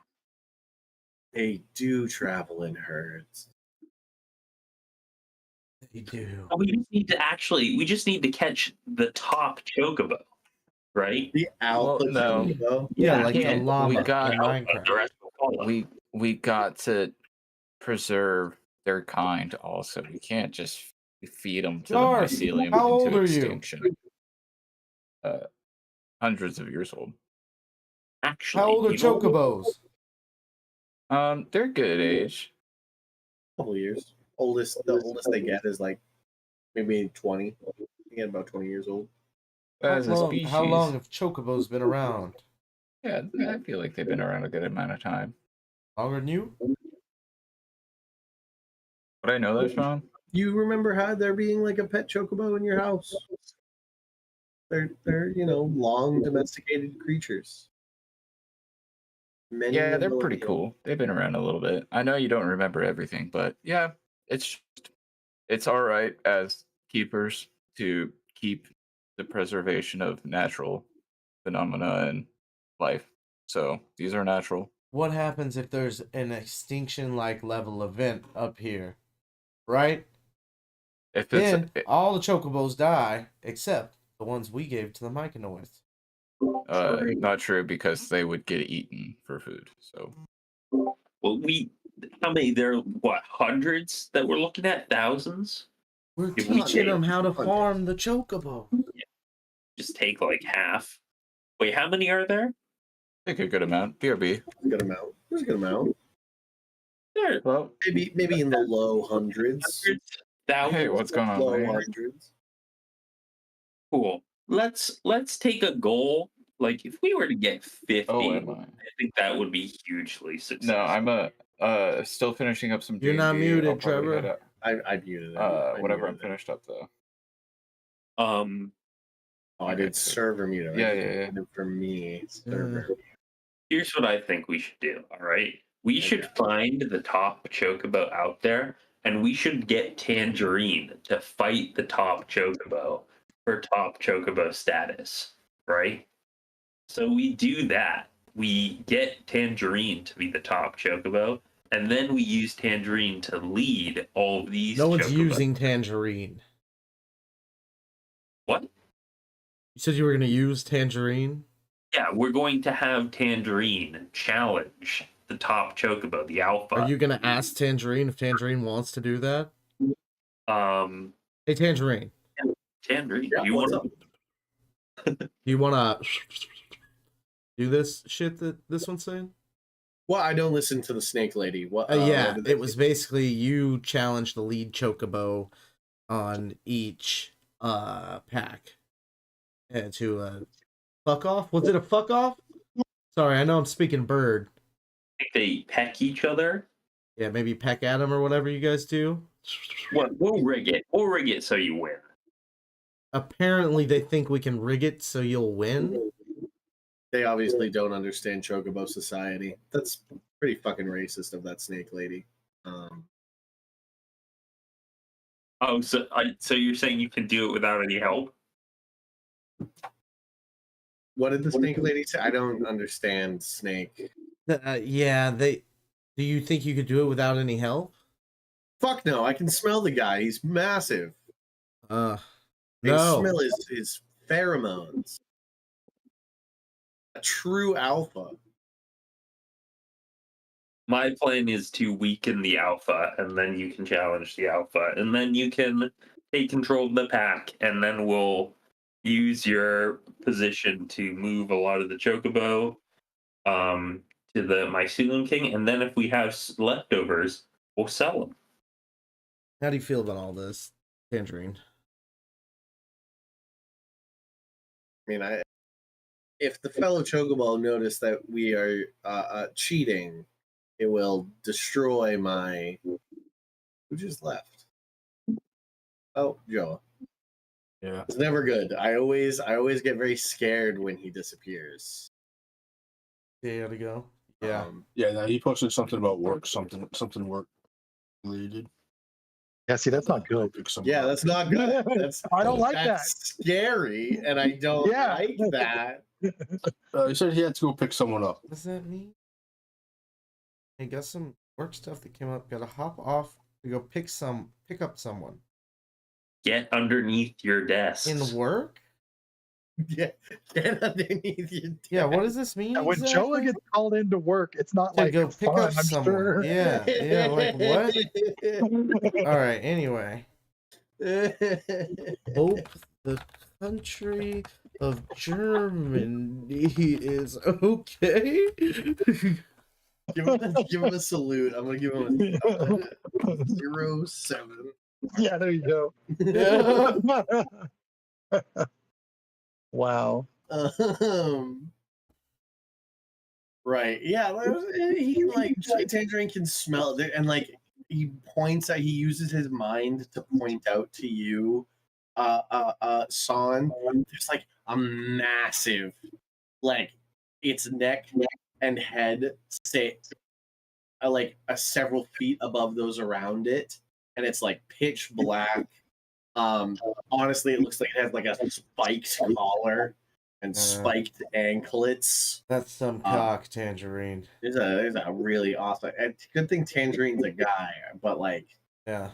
They do travel in herds. They do. We just need to catch the top chocobo, right? The alpha no. chocobo. Yeah, Yeah, like the can't- llama we got- in The Minecraft. rest will follow. We got to preserve their kind also. We can't just feed them to Dark, the mycelium how old into are you? extinction. Hundreds of years old. Actually, How old are you know, chocobos? They're good age. Couple years. The oldest they get is like maybe 20. They get about 20 years old. As a species. How long have chocobos been around? Yeah, I feel like they've been around a good amount of time. Longer than you? Would I know that, Sean? You remember how there being like a pet chocobo in your house? They're long domesticated creatures. Yeah, they're pretty millennia. cool. They've been around a little bit. I know you don't remember everything, but yeah, it's all right as keepers to keep the preservation of natural phenomena and life. So these are natural. What happens if there's an extinction like level event up here? Right? If it's Then all the chocobos die except the ones we gave to the myconoids. not true because they would get eaten for food. So well, how many? There are what, hundreds that we're looking at? Thousands? We're If we teaching gave them how to farm the chocobo. just take like half. Wait, how many are there? take a good amount. BRB. Good amount. There's a good amount. There, Well, Maybe in the low hundreds. hundreds, thousands. hey, what's going on? Low Larry? hundreds. Cool. Let's take a goal. Like if we were to get 50, Oh, am I? I think that would be hugely successful. No, I'm still finishing up some. You're not D&D. muted, I'll probably head Trevor. I muted it. whenever I'm finished up though. I did server mute. Yeah, I yeah, did it for me. Server. Here's what I think we should do. All right, we should find the top chocobo out there, and we should get Tangerine to fight the top chocobo for top chocobo status. Right. So we do that. We get Tangerine to be the top chocobo, and then we use Tangerine to lead all of these. No one's chocobos. using Tangerine. What? You said you were going to use Tangerine? Yeah, we're going to have Tangerine challenge the top chocobo, the alpha. Are you going to ask Tangerine if Tangerine wants to do that? Hey, Tangerine. Tangerine, Yeah, do you what's want up? Do you want to do this shit that this one's saying? Well, I don't listen to the snake lady. What? Yeah, what did they it was basically you challenge the lead chocobo on each pack. And to fuck off? Was it a fuck off? Sorry, I know I'm speaking bird. think they peck each other? Yeah, maybe peck at him or whatever you guys do. We'll rig it. We'll rig it so you win. Apparently they think we can rig it so you'll win. They obviously don't understand chocobo society. That's pretty fucking racist of that snake lady. Oh, so you're saying you can do it without any help? What did the snake lady say? I don't understand snake. Yeah, they. Do you think you could do it without any help? Fuck no! I can smell the guy. He's massive. I No. smell his pheromones. A true alpha. My plan is to weaken the alpha, and then you can challenge the alpha, and then you can take control of the pack, and then we'll use your position to move a lot of the chocobo to the mycelium king, and then if we have leftovers, we'll sell them. How do you feel about all this, Tangerine? I mean, if the fellow chocobo notice that we are cheating, it will destroy my. Who just left? Oh, Joe. Yeah. It's never good. I always get very scared when he disappears. Day to go. Yeah. Yeah, now he posted something about work, something work related. Yeah, see, that's not good. Pick someone Yeah, up. that's not good. That's I don't like that's scary, and I don't Yeah. like that. He said he had to go pick someone up. What does that mean? I got some work stuff that came up. Gotta hop off to go pick up someone. Get underneath your desk. In work? Yeah, get underneath your Yeah, what does this mean When Joa exactly? gets called into work, it's not To like go pick fun, up I'm someone. sure. Yeah, yeah, like what? Alright, anyway. Hope the country of Germany is okay. Give him a salute. I'm gonna give him a 07. Yeah, there you go. Wow. Right. Yeah. He like Tangerine can smell it, and like he points out. He uses his mind to point out to you, San. There's like a massive, like its neck and head sit like several feet above those around it, and it's like pitch black. Honestly, it looks like it has like a spiked collar and spiked anklets. That's some cock, Tangerine. There's a really awesome. Good thing Tangerine's a guy, but like, Yeah.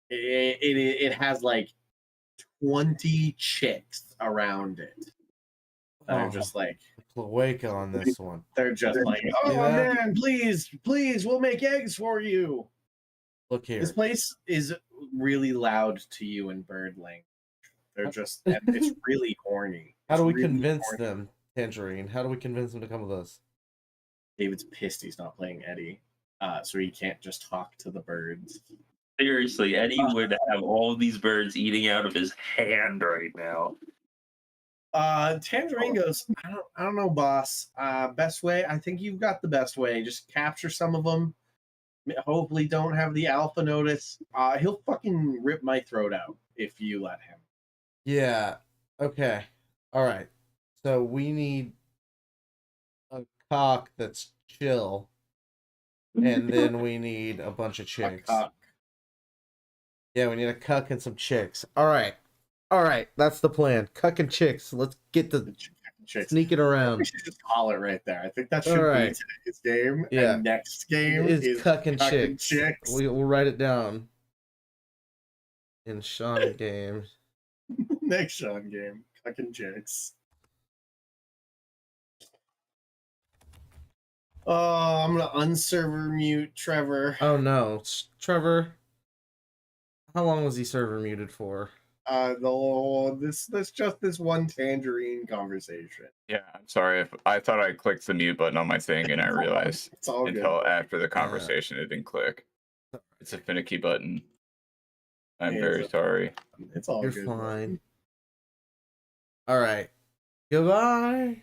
it has like 20 chicks around it. They're just like Cloaca on this one. they're just like, oh Yeah. man, please, we'll make eggs for you. Look here. This place is really loud to you in bird language. They're just, and it's really horny. How do we It's really convince horny. them, Tangerine? How do we convince them to come with us? David's pissed he's not playing Eddie, so he can't just talk to the birds. Seriously, Eddie would have all these birds eating out of his hand right now. Tangerine goes, I don't know, boss. Best way, I think you've got the best way. Just capture some of them. Hopefully, don't have the alpha notice. He'll fucking rip my throat out if you let him. Yeah. Okay. All right. So we need a cock that's chill, and then we need a bunch of chicks. Yeah, we need a cuck and some chicks. All right. All right. That's the plan. Cuck and chicks. Let's get the Chicks. sneaking around. We should just call it right there. I think that should All right. be today's game. Yeah. And next game Is cuck and chicks. chicks. We'll write it down. In Sean game. Next Sean game. Cuck and chicks. Oh, I'm gonna unserver mute Trevor. Oh no, Trevor. How long was he server muted for? That's just this one Tangerine conversation. Yeah, I'm sorry if I thought I clicked the mute button on my thing and I realized It's all good. until after the conversation it didn't click. It's a finicky button. I'm very sorry. It's all You're good. fine. All right. Goodbye.